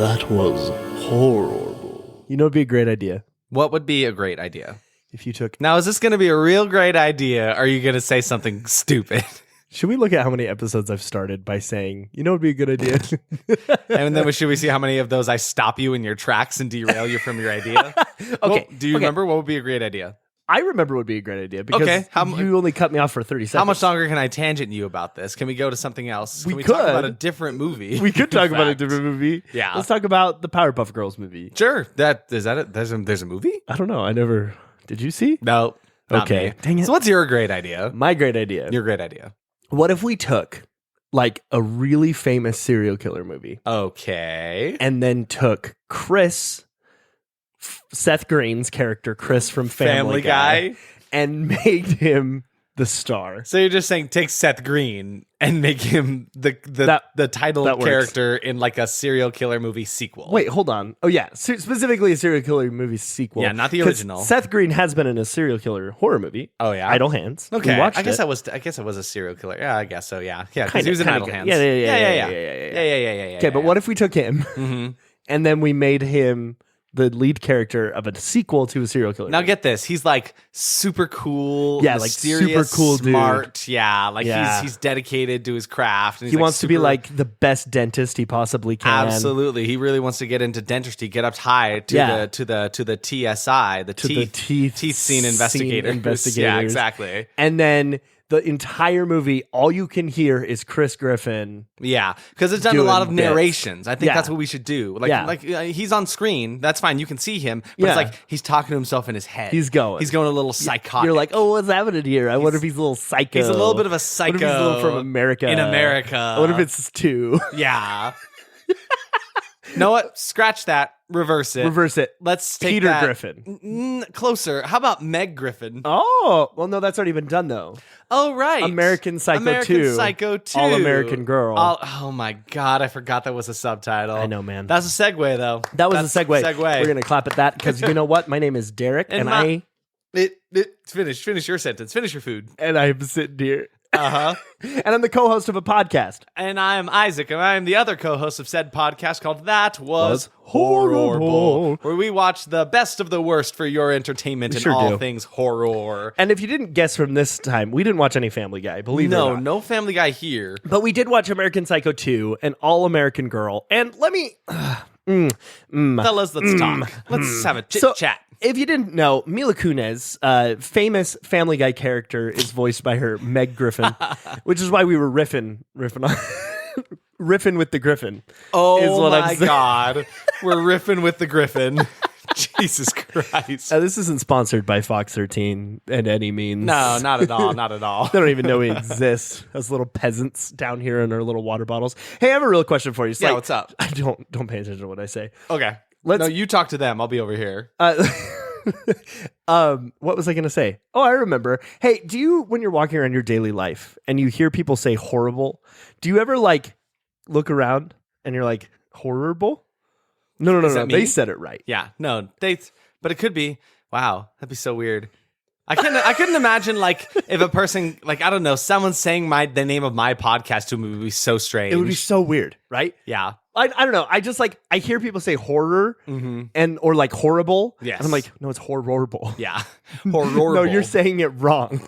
That was horrible. You know, it'd be a great idea What would be a great idea? if you took. Now, is this going to be a real great idea, or are you going to say something stupid? Should we look at how many episodes I've started by saying, you know, it'd be a good idea? And then should we see how many of those I stop you in your tracks and derail you from your idea? Okay. Do you remember what would be a great idea? I remember it would be a great idea because Okay, you only cut me off for 30 seconds. How much longer can I tangent you about this? Can we go to something else? We Can we talk could. about a different movie? We could talk In about a fact. different movie. Yeah. Let's talk about the Powerpuff Girls movie. Sure. Is that it? There's a movie? I don't know. I never. Did you see? No. Not Okay. me. Dang it. So what's your great idea? My great idea. Your great idea. What if we took like a really famous serial killer movie Okay. and then took Seth Green's character, Chris from Family Guy, and made him the star? So you're just saying take Seth Green and make him the title that works. character in like a serial killer movie sequel. Wait, hold on. Oh yeah, specifically a serial killer movie sequel. Yeah, not the 'Cause original. Seth Green has been in a serial killer horror movie. Oh yeah. Idle Hands. Okay. We watched I guess it. I guess it was a serial killer. Yeah, I guess so. Yeah. Yeah. Because Kinda- he was in kinda Idle good. Hands. Yeah. Yeah. Okay, but what if we took him Mm-hmm. and then we made him the lead character of a sequel to a serial killer? Now movie? get this. He's like super cool. Yeah, like mysterious, super cool dude. smart. Yeah. Like Yeah. he's dedicated to his craft. And he he's wants to be super- like the best dentist he possibly can. Absolutely. He really wants to get into dentistry, get up high to Yeah. the TSI, the To teeth, the teeth scene scene investigators. investigators. Yeah, exactly. And then the entire movie, all you can hear is Chris Griffin. Yeah, because it's done a Doing lot of bits. narrations. I think Yeah. that's what we should do. Like, Yeah. he's on screen. That's fine. You can see him, but Yeah. it's like he's talking to himself in his head. He's going. He's going a little psychotic. You're like, oh, what's happening here? I wonder if he's a little psycho. he's a little bit of a psycho. What if he's a little from America? In America. What if it's two? Yeah. Know what? Scratch that. Reverse it. Reverse it. Let's take Peter that. Griffin. Closer. How about Meg Griffin? Oh, well, no, that's already been done, though. Oh, right. American Psycho 2. American Psycho 2. All American Girl. Oh, my God. I forgot that was a subtitle. I know, man. That's a segue, though. That was That's a segue. segue. We're going to clap at that because you know what? My name is Derek, and Finish your sentence. Finish your food. I'm sitting here. Uh-huh. And I'm the co-host of a podcast. And I'm Isaac, and I'm the other co-host of said podcast called That Was Horrorble, where we watch the best of the worst for your entertainment in sure all do. things horror. And if you didn't guess from this time, we didn't watch any Family Guy, believe it or not. No Family Guy here. But we did watch American Psycho 2 and All American Girl. And let me... Fellas, let's talk. Let's have a chit-chat. If you didn't know, Mila Kunis, famous Family Guy character, is voiced by her Meg Griffin, which is why we were riffing on riffing with the Griffin. Oh is what I'm my saying. God. We're riffing with the Griffin. Jesus Christ. This isn't sponsored by Fox 13 in any means. No, not at all. Not at all. They don't even know we exist as little peasants down here in our little water bottles. Hey, I have a real question for you. It's Yeah, like- what's up? Don't pay attention to what I say. Okay. Let's- No, you talk to them. I'll be over here. What was I going to say? Oh, I remember. Hey, do you, when you're walking around your daily life and you hear people say horrible, do you ever like look around and you're like, horrible? No. Is that me? They said it right. Yeah. No, but it could be. Wow. That'd be so weird. I couldn't imagine like if a person like I don't know someone saying the name of my podcast to me would be so strange. It would be so weird, right? Yeah. I don't know. I just like I hear people say horror and or like horrible. Yes. And I'm like, no, it's horrible. Yeah. Horrorble. No, you're saying it wrong.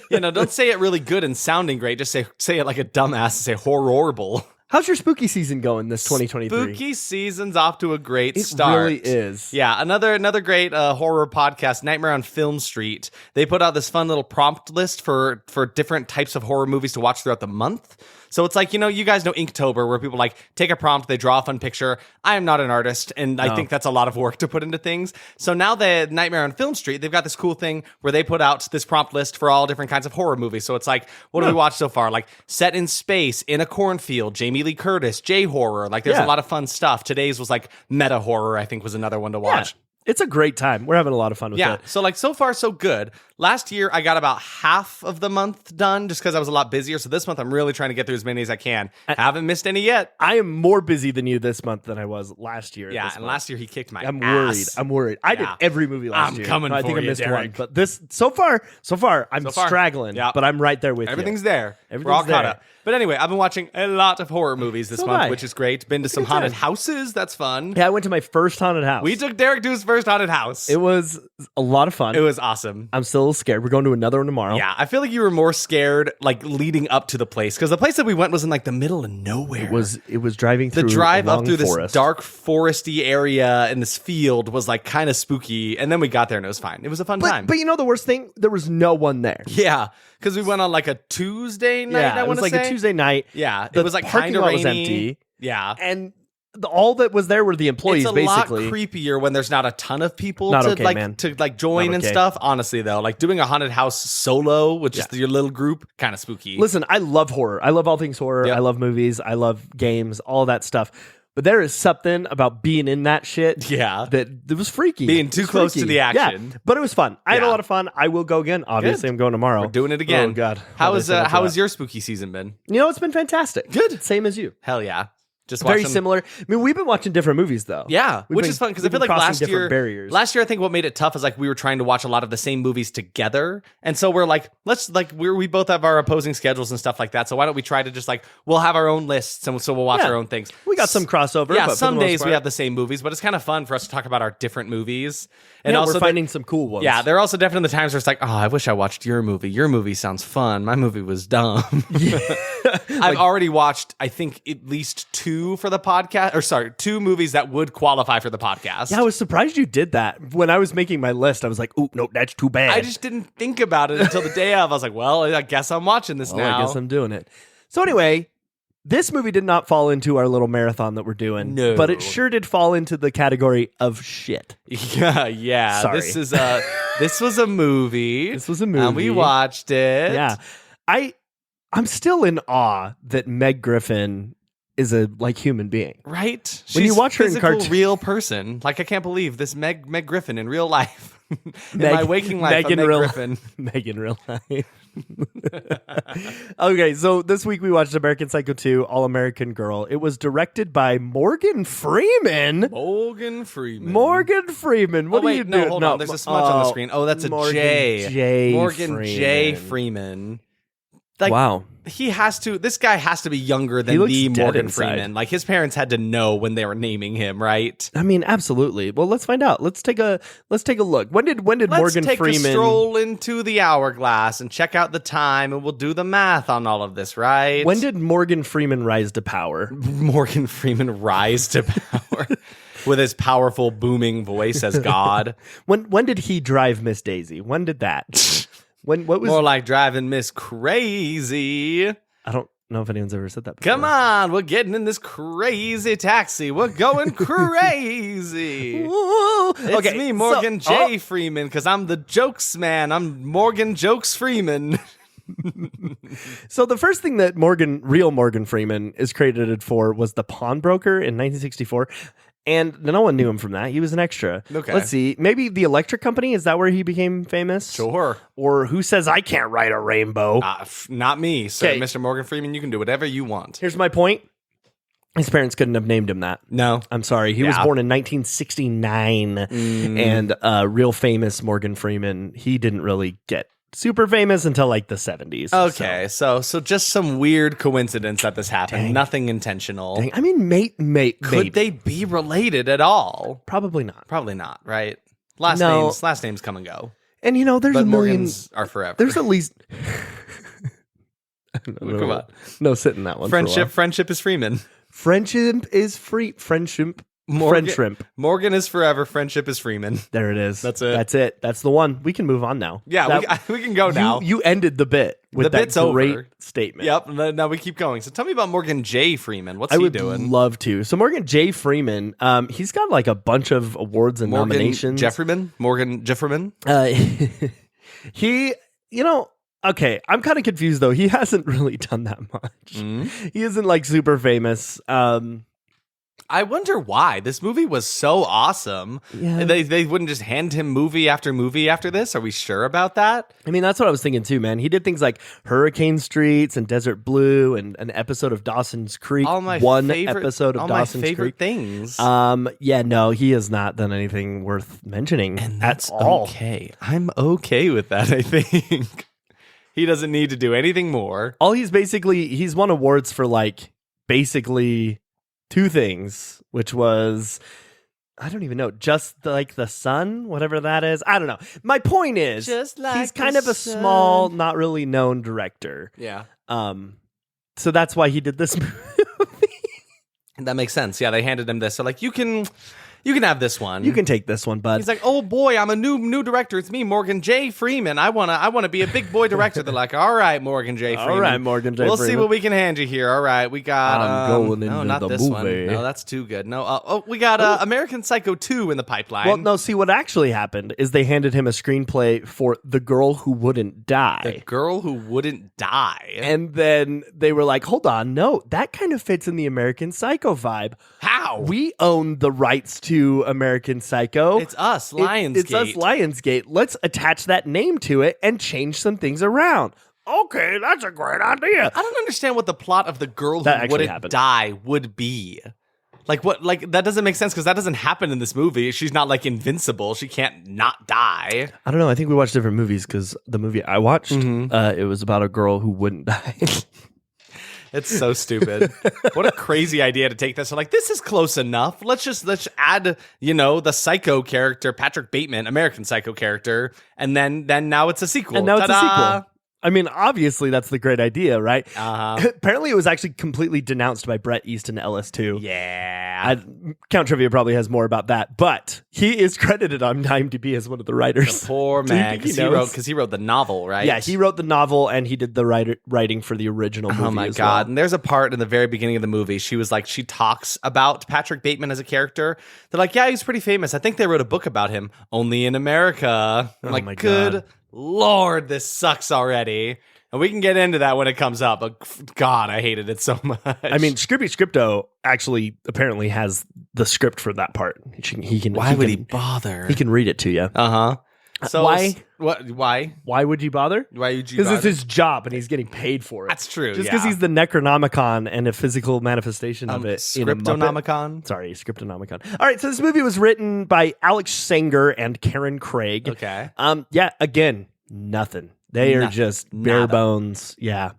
Don't say it really good and sounding great. Just say it like a dumbass and say horrorble. How's your spooky season going this 2023? Spooky season's off to a great It start. really is. Yeah, another great horror podcast, Nightmare on Film Street. They put out this fun little prompt list for different types of horror movies to watch throughout the month. So it's like, you guys know Inktober, where people like take a prompt, they draw a fun picture. I am not an artist, and I think that's a lot of work to put into things. So now the Nightmare on Film Street, they've got this cool thing where they put out this prompt list for all different kinds of horror movies. So it's like, what have we watched so far? Like set in space, in a cornfield, Jamie Lee Curtis, J-horror. Like there's a lot of fun stuff. Today's was like meta horror, I think was another one to watch. It's a great time. We're having a lot of fun with Yeah. it. So like so far so good. Last year, I got about half of the month done just because I was a lot busier. So this month, I'm really trying to get through as many as I can. Haven't missed any yet. I am more busy than you this month than I was last year. Yeah, and last year he kicked my I'm ass. worried. I did every movie last year. I'm coming I think for I you, missed Derek. one. But this, so far, I'm straggling. Yeah. But I'm right there with Everything's you. there. We're all caught up. But anyway, I've been watching a lot of horror movies this month, which is great. Been to some haunted houses. That's fun. Yeah, I went to my first haunted house. We took Derek to his first haunted house. It was a lot of fun. It was awesome. I'm still a little scared. We're going to another one tomorrow. Yeah, I feel like you were more scared like leading up to the place because the place that we went was in like the middle of nowhere. It was driving through the drive a long up through forest. this dark foresty area in this field was like kind of spooky, and then we got there and it was fine. It was a fun time. But you know the worst thing? There was no one there. Yeah, because we went on like a Tuesday night. Yeah, it was like a Tuesday night. Yeah, The it was like parking kind of lot rainy. was empty. Yeah, And all that was there were the employees, it's a basically. lot creepier when there's not a ton of people Not to okay, man. join Not and okay. stuff. Honestly, though, like doing a haunted house solo with just your little group, kind of spooky. Listen, I love horror. I love all things horror. Yep. I love movies. I love games, all that stuff. But there is something about being in that shit Yeah. that was freaky. Being too It was close to freaky. the action. Yeah, but it was fun. I had a Yeah. lot of fun. I will go again. Obviously, Good. I'm going tomorrow. We're doing it again. Oh, God. How is has your spooky season been? You know, it's been fantastic. Good. Same as you. Hell yeah. Just Very watching- similar. I mean, we've been watching different movies, though. Yeah, We've which been- is fun because I we've feel been like crossing last different year, barriers. I think what made it tough is like we were trying to watch a lot of the same movies together, and so we're like, we both have our opposing schedules and stuff like that. So why don't we try to just like we'll have our own lists, and so we'll watch Yeah. our own things. We got some crossover. Yeah, but for some the most days we part- have the same movies, but it's kind of fun for us to talk about our different movies. And Yeah, also we're finding some cool ones. Yeah, there are also definitely the times where it's like, oh, I wish I watched your movie. Your movie sounds fun. My movie was dumb. I've already watched, I think, at least two for the podcast. Or sorry, two movies that would qualify for the podcast. Yeah, I was surprised you did that. When I was making my list, I was like, "Ooh, no, that's too bad." I just didn't think about it until the day of. I was like, well, I guess I'm watching this now. I guess I'm doing it. So anyway, this movie did not fall into our little marathon that we're doing. No. But it sure did fall into the category of shit. Yeah. Sorry. This was a movie. This was a movie. And we watched it. Yeah. I'm still in awe that Meg Griffin is a human being. Right? When you She's watch her in physical, cartoon- real person. Like, I can't believe this Meg Griffin in real life. in Meg- my waking life, Meg in Meg real- Griffin. Meg in real life. Okay, so this week we watched American Psycho 2, All American Girl. It was directed by Morgan Freeman. Morgan Freeman. Morgan Freeman. What oh, wait, are you no, doing? hold on. There's a smudge on the screen. Oh, that's a Morgan J. J. Morgan J. Freeman. Freeman. Like, Wow. this guy has to be younger He than looks the dead Morgan inside. Freeman. Like, his parents had to know when they were naming him, right? I mean, absolutely. Well, let's find out. Let's take a look. When did Morgan Let's take Freeman a stroll into the hourglass and check out the time, and we'll do the math on all of this, right? When did Morgan Freeman rise to power? Morgan Freeman rise to power with his powerful, booming voice as God? When did he drive Miss Daisy? When did that? What was More like driving Miss Crazy. I don't know if anyone's ever said that before. Come on, we're getting in this crazy taxi. We're going crazy. Ooh. It's me, Morgan J. Freeman, because I'm the jokes man. I'm Morgan Jokes Freeman. So the first thing that real Morgan Freeman is credited for was The Pawnbroker in 1964. And no one knew him from that. He was an extra. Okay. Let's see. Maybe the Electric Company? Is that where he became famous? Sure. Or Who Says I Can't Ride a Rainbow? Not me, sir. Okay. Mr. Morgan Freeman, you can do whatever you want. Here's my point. His parents couldn't have named him that. No. I'm sorry. He was born in 1969. And real famous Morgan Freeman, he didn't really get super famous until the 70s. Okay, so just some weird coincidence that this happened. Dang. Nothing intentional. Dang, I mean, Could maybe. they be related at all? Probably not. Probably not, right? Last No. names come and go. And there's But a million. Morgans are forever. There's at least. Come on. No, sit in that one. for a while. Friendship is Freeman. Friendship is free. Friendship. Morgan, Friend shrimp. Morgan is forever. Friendship is Freeman. There it is. That's it. That's it. That's the one. We can move on now. Yeah, we can go now. You ended the bit with The that bit's great over. statement. Yep. Now we keep going. So tell me about Morgan J. Freeman. What's I he would doing? love to. So Morgan J. Freeman, he's got a bunch of awards and nominations. Morgan Jeffreman. He, okay, I'm kind of confused though. He hasn't really done that much. Mm-hmm. He isn't super famous. I wonder why. This movie was so awesome. Yeah. They wouldn't just hand him movie after this. Are we sure about that? I mean, that's what I was thinking too, man. He did things like Hurricane Streets and Desert Blue and an episode of Dawson's Creek. All my Episode of Dawson's favorite Creek. Things. Yeah, no, he has not done anything worth mentioning. And that's all. okay. I'm okay with that, I think. He doesn't need to do anything more. All he's won awards for like basically two things, which was, I don't even know, Just Like the Sun, whatever that is. I don't know. My point is, he's kind of a small, not really known director. Yeah. So that's why he did this movie. That makes sense. Yeah, they handed him this. So like, you can have this one. You can take this one, bud. He's like, oh boy, I'm a new director. It's me, Morgan J. Freeman. I wanna be a big boy director. They're like, all right, Morgan J. Freeman. All right, Morgan J. We'll Freeman. see what we can hand you here. All right, we got. I'm going no, into not the this movie. one. No, that's too good. No, we got American Psycho 2 in the pipeline. Well, no, see, what actually happened is they handed him a screenplay for The Girl Who Wouldn't Die. The Girl Who Wouldn't Die. And then they were like, hold on, no, that kind of fits in the American Psycho vibe. How? We own the rights to American Psycho. It's us, Lionsgate. It's us, Lionsgate. Let's attach that name to it and change some things around. Okay, that's a great idea. I don't understand what the plot of The Girl Who That actually Wouldn't happened. Die would be. Like what? Like that doesn't make sense because that doesn't happen in this movie. She's not like invincible. She can't not die. I don't know. I think we watched different movies because the movie I watched, it was about a girl who wouldn't die. It's so stupid. What a crazy idea to take this. So like, this is close enough. Let's add, the Psycho character, Patrick Bateman, American Psycho character, and then now it's a sequel. And now it's a Ta-da! sequel. I mean, obviously, that's the great idea, right? Apparently, it was actually completely denounced by Bret Easton Ellis, too. Yeah. Count Trivia probably has more about that, but he is credited on IMDb as one of the writers. The poor Do you man, think because he wrote the novel, right? Yeah, he wrote the novel, and he did the writing for the original movie. Oh my as God. well. And there's a part in the very beginning of the movie. She was like, she talks about Patrick Bateman as a character. They're like, yeah, he's pretty famous. I think they wrote a book about him, only in America. I'm like, my good God. Lord, this sucks already. And we can get into that when it comes up. But God, I hated it so much. I mean, Scripty Scripto actually apparently has the script for that part. He can. Why would he bother? He can read it to you. Uh-huh. So Why? What? Why? Why would you bother? Why would you Because bother? it's his job and he's getting paid for it. That's true, Just yeah. because he's the Necronomicon and a physical manifestation of it. in a Muppet. Scriptonomicon? Sorry, Scriptonomicon. All right, so this movie was written by Alex Sanger and Karen Craig. Okay. Yeah, again, nothing. They are just bare Nada. bones. Yeah.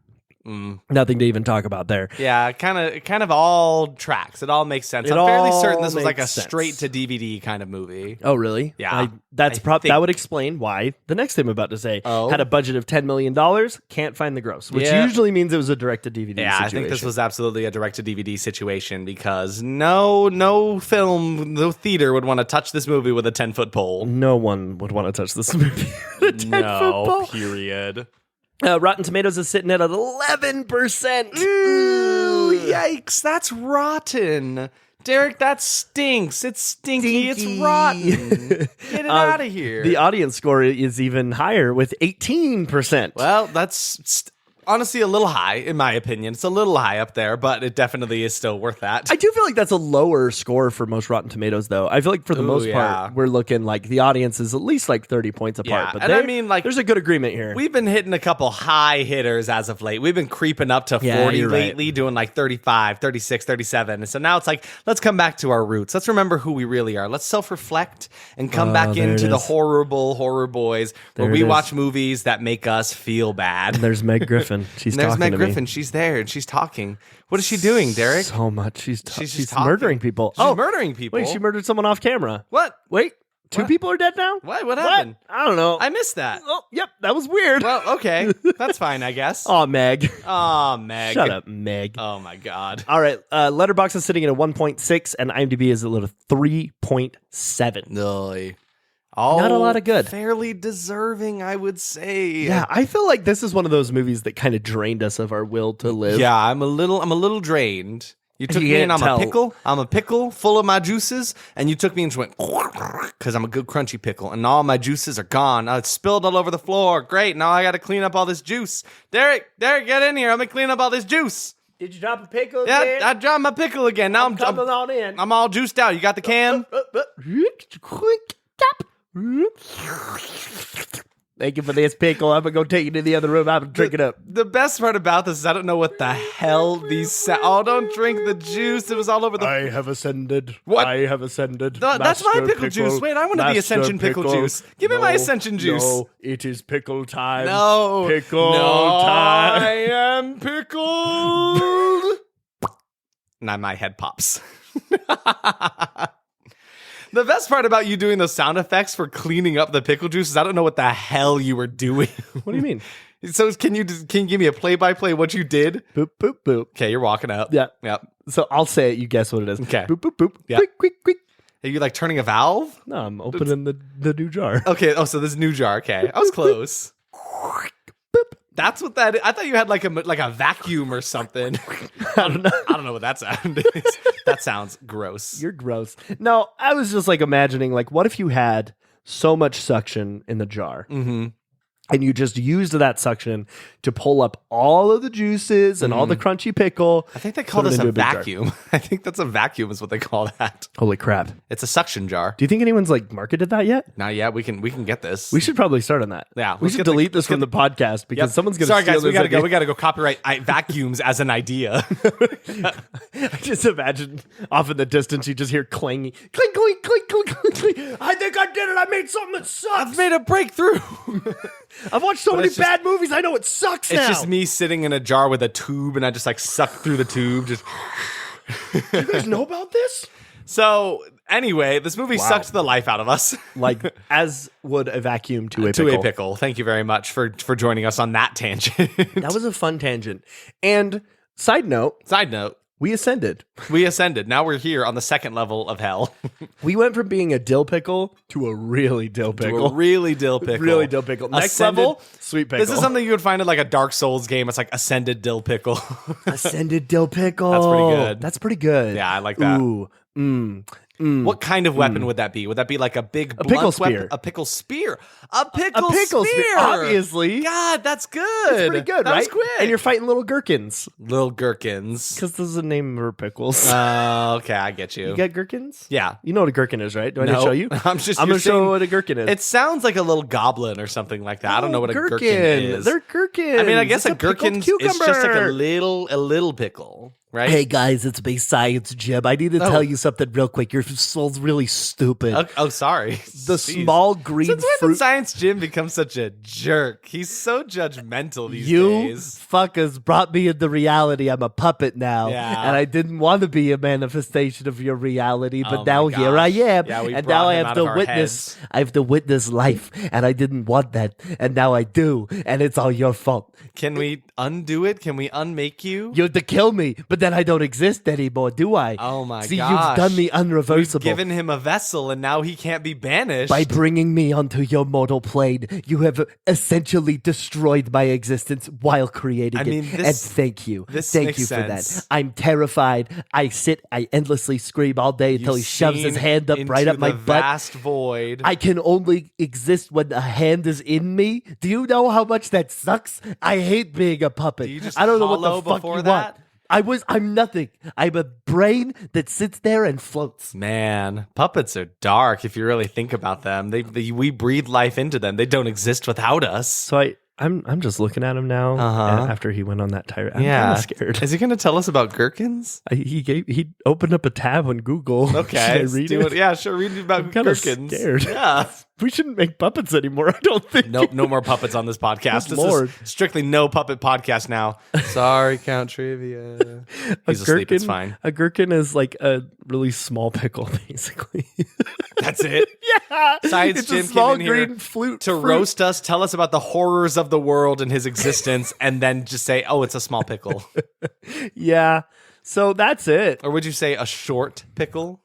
Nothing to even talk about there. Yeah, kind of all tracks. It all makes sense. It I'm fairly all certain this was like a makes sense. straight to DVD kind of movie. Oh, really? Yeah, That think. would explain why the next thing I'm about to say Oh. had a budget of $10 million, can't find the gross, which Yeah. usually means it was a direct-to-DVD Yeah, situation. I think this was absolutely a direct-to-DVD situation because no film, no theater would want to touch this movie with a 10-foot pole. No one would want to touch this movie with a 10-foot pole. Period. Rotten Tomatoes is sitting at 11%. Ooh, yikes, that's rotten. Derek, that stinks. It's stinky. It's rotten. Get it out of here. The audience score is even higher with 18%. Well, that's honestly a little high, in my opinion. It's a little high up there, but it definitely is still worth that. I do feel like that's a lower score for most Rotten Tomatoes, though. I feel like for the most yeah. part, we're looking like the audience is at least like 30 points apart. Yeah, But and I mean, like, there's a good agreement here. We've been hitting a couple high hitters as of late. We've been creeping up to 40 you're right. lately, doing like 35, 36, 37. And so now it's like, let's come back to our roots. Let's remember who we really are. Let's self-reflect and come back there into it the is. horrible horror boys where There we it is. watch movies that make us feel bad. There's Meg Griffin. She's And there's talking Meg to Griffin. me. She's there and she's talking. What is she doing, Derek? So much. She's just talking. murdering people. She's murdering people. Wait, she murdered someone off camera. What? Wait, two What? people are dead now? What happened? I don't know. I missed that. Oh, yep, that was weird. Well, okay. That's fine, I guess. Oh, Meg. Aw, Meg. Shut up, Meg. Oh, my God. All right, Letterboxd is sitting at a 1.6, and IMDb is a little 3.7. No. Not a lot of good. Fairly deserving, I would say. Yeah, I feel like this is one of those movies that kind of drained us of our will to live. Yeah, I'm a little drained. You took You me and can't I'm tell. a pickle. I'm a pickle full of my juices, and you took me and just went because I'm a good crunchy pickle, and all my juices are gone. It's spilled all over the floor. Great. Now I got to clean up all this juice. Derek, get in here. I'm gonna clean up all this juice. Did you drop a pickle Yeah, again? I dropped my pickle again. Now I'm coming on in. I'm all juiced out. You got the can? Thank you for this pickle. I'm going to go take it to the other room. I'm going to drink it up. The best part about this is I don't know what the hell these oh, don't drink the juice. It was all over the... I have ascended. What? I have ascended. That's my pickle juice. Wait, I want the Ascension pickle juice. Give me my Ascension juice. No, it is pickle time. No. Pickle No, time. I am pickled. Now my head pops. The best part about you doing those sound effects for cleaning up the pickle juice is I don't know what the hell you were doing. What do you mean? So can you give me a play-by-play what you did? Boop, boop, boop. Okay, you're walking up. Yeah. Yep. So I'll say it. You guess what it is. Okay. Boop, boop, boop. Yeah. Quick, quick, quick. Are you like turning a valve? No, I'm opening the new jar. Okay. Oh, so this new jar. Okay. I was close. That's what that is. I thought you had like a vacuum or something. I don't know. I don't know what that sound is. That sounds gross. You're gross. No, I was just like imagining, like, what if you had so much suction in the jar and you just used that suction to pull up all of the juices and all the crunchy pickle? I think they call this into a big jar. vacuum. I think that's a vacuum is what they call that. Holy crap. It's a suction jar. Do you think anyone's like marketed that yet? Not yet. We can get this. We should probably start on that. Yeah, We let's should get the- delete this from the podcast because Yep. someone's going to Sorry, steal guys. We this gotta go. idea. We gotta go. Copyright vacuums as an idea. I just imagine off in the distance you just hear clanging. Clink, clink, clink, clink, clink, clink. I think I did it. I made something that sucks. I've made a breakthrough. I've watched so many it's just- bad movies. I know it sucks now. It's just me sitting in a jar with a tube, and I just like suck through the tube. Just You guys know about this? so. Anyway, this movie sucked the life out of us. Like, as would a vacuum to a To pickle. a pickle. Thank you very much for joining us on that tangent. That was a fun tangent. And side note, Side note. we ascended. We ascended. Now we're here on the second level of hell. We went from being a dill pickle to a really dill To pickle. a really dill pickle. Really dill pickle. Next Ascended- level, sweet pickle. This is something you would find in like a Dark Souls game. It's like Ascended Dill Pickle. Ascended dill pickle. That's pretty good. That's pretty good. Yeah, I like that. Ooh. What kind of weapon would that be? Would that be like a big blunt pickle weapon? spear. A pickle spear. A pickle spear. Obviously. God, that's good. It's pretty good, that right? was quick. And you're fighting little gherkins. Little gherkins. Because this is a name for pickles. Okay, I get you. You get gherkins? Yeah. You know what a gherkin is, right? Do I need to No. show you? I'm I'm just- going you're to show saying- what a gherkin is. It sounds like a little goblin or something like that. I don't know what a gherkin is. They're gherkins. I mean, I guess It's a gherkin is pickled just like a cucumber. little pickle, right? Hey guys, it's me, Science Jim. I need to tell you something real quick. Your soul's really stupid. Oh, sorry. The Jeez. small green Since when did fruit. Science Jim become such a jerk? He's so judgmental these You days. fuckers brought me into reality. I'm a puppet now. Yeah. And I didn't want to be a manifestation of your reality, but Oh now my here I gosh. am. Yeah, we and brought now I him have out to of our witness heads. I have to witness life. And I didn't want that. And now I do. And it's all your fault. Can we undo it? Can we unmake you? You have to kill me, but then I don't exist anymore, do I? Oh my See, gosh. you've done me We've unreversible. given him a vessel, and now he can't be banished. By bringing me onto your mortal plane, you have essentially destroyed my existence while creating I mean, it. this- And thank you. this Thank makes you for sense. that. I'm terrified. I endlessly scream all day until he shoves his hand up right into up my the butt. vast void. I can only exist when a hand is in me. Do you know how much that sucks? I hate being a puppet. Do you just I don't know what hollow the fuck before you that? want. I'm nothing. I'm a brain that sits there and floats. Man, puppets are dark if you really think about them. We breathe life into them. They don't exist without us. So I'm just looking at him now after he went on that tirade. I'm kind of scared. Is he going to tell us about gherkins? He opened up a tab on Google. Okay. Should I let's read do it? Yeah, sure. Read about I'm kind of gherkins. scared. Yeah. We shouldn't make puppets anymore. I don't think. Nope, no more puppets on this podcast. Good This Lord. is strictly no puppet podcast now. Sorry, Count Trivia. He's asleep. It's fine. A gherkin is like a really small pickle, basically. That's it. Yeah, Science it's Jim a small came in here green flute to roast us, tell us about the horrors of the world and his existence, and then just say, "Oh, it's a small pickle." Yeah, so that's it. Or would you say a short pickle?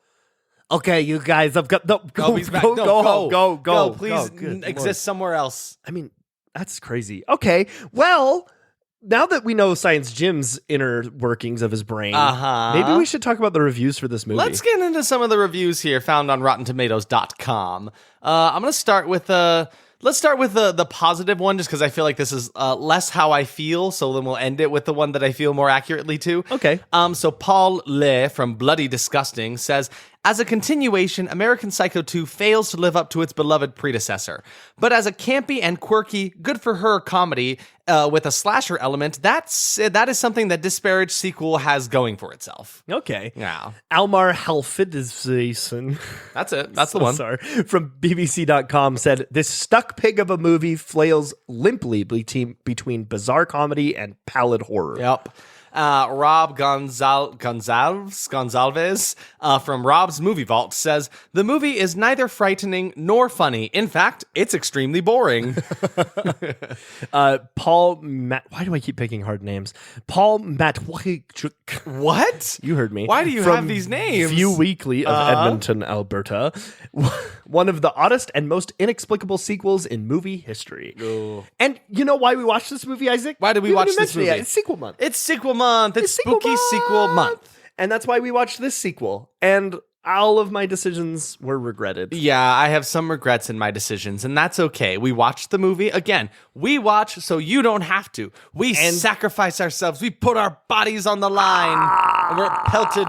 Okay, you guys, I've got go he's back. home, No, go. Please Good exist Lord. somewhere else. I mean, that's crazy. Okay, well, now that we know Science Jim's inner workings of his brain, maybe we should talk about the reviews for this movie. Let's get into some of the reviews here found on RottenTomatoes.com. I'm going to start with Let's start with the positive one, just because I feel like this is less how I feel. So then we'll end it with the one that I feel more accurately to. Okay. So Paul Le from Bloody Disgusting says, as a continuation, American Psycho 2 fails to live up to its beloved predecessor. But as a campy and quirky, good-for-her comedy with a slasher element, that is something that disparaged sequel has going for itself. Okay. Yeah. Almar Halfidization. That's it. That's the one. Sorry. From BBC.com said, this stuck pig of a movie flails limply between bizarre comedy and pallid horror. Yep. Rob Gonzalez from Rob's Movie Vault says, the movie is neither frightening nor funny. In fact, it's extremely boring. Paul why do I keep picking hard names? Paul Matwichuk. What? You heard me. Why do you have these names? View Weekly of Edmonton, Alberta. One of the oddest and most inexplicable sequels in movie history. Ooh. And you know why we watched this movie, Isaac? Why did we watch this movie? It's sequel month. It's sequel month. It's spooky sequel month. And that's why we watched this sequel. And all of my decisions were regretted. Yeah, I have some regrets in my decisions, and that's okay. We watched the movie. Again, we watch so you don't have to. We sacrifice ourselves. We put our bodies on the line. And we're pelted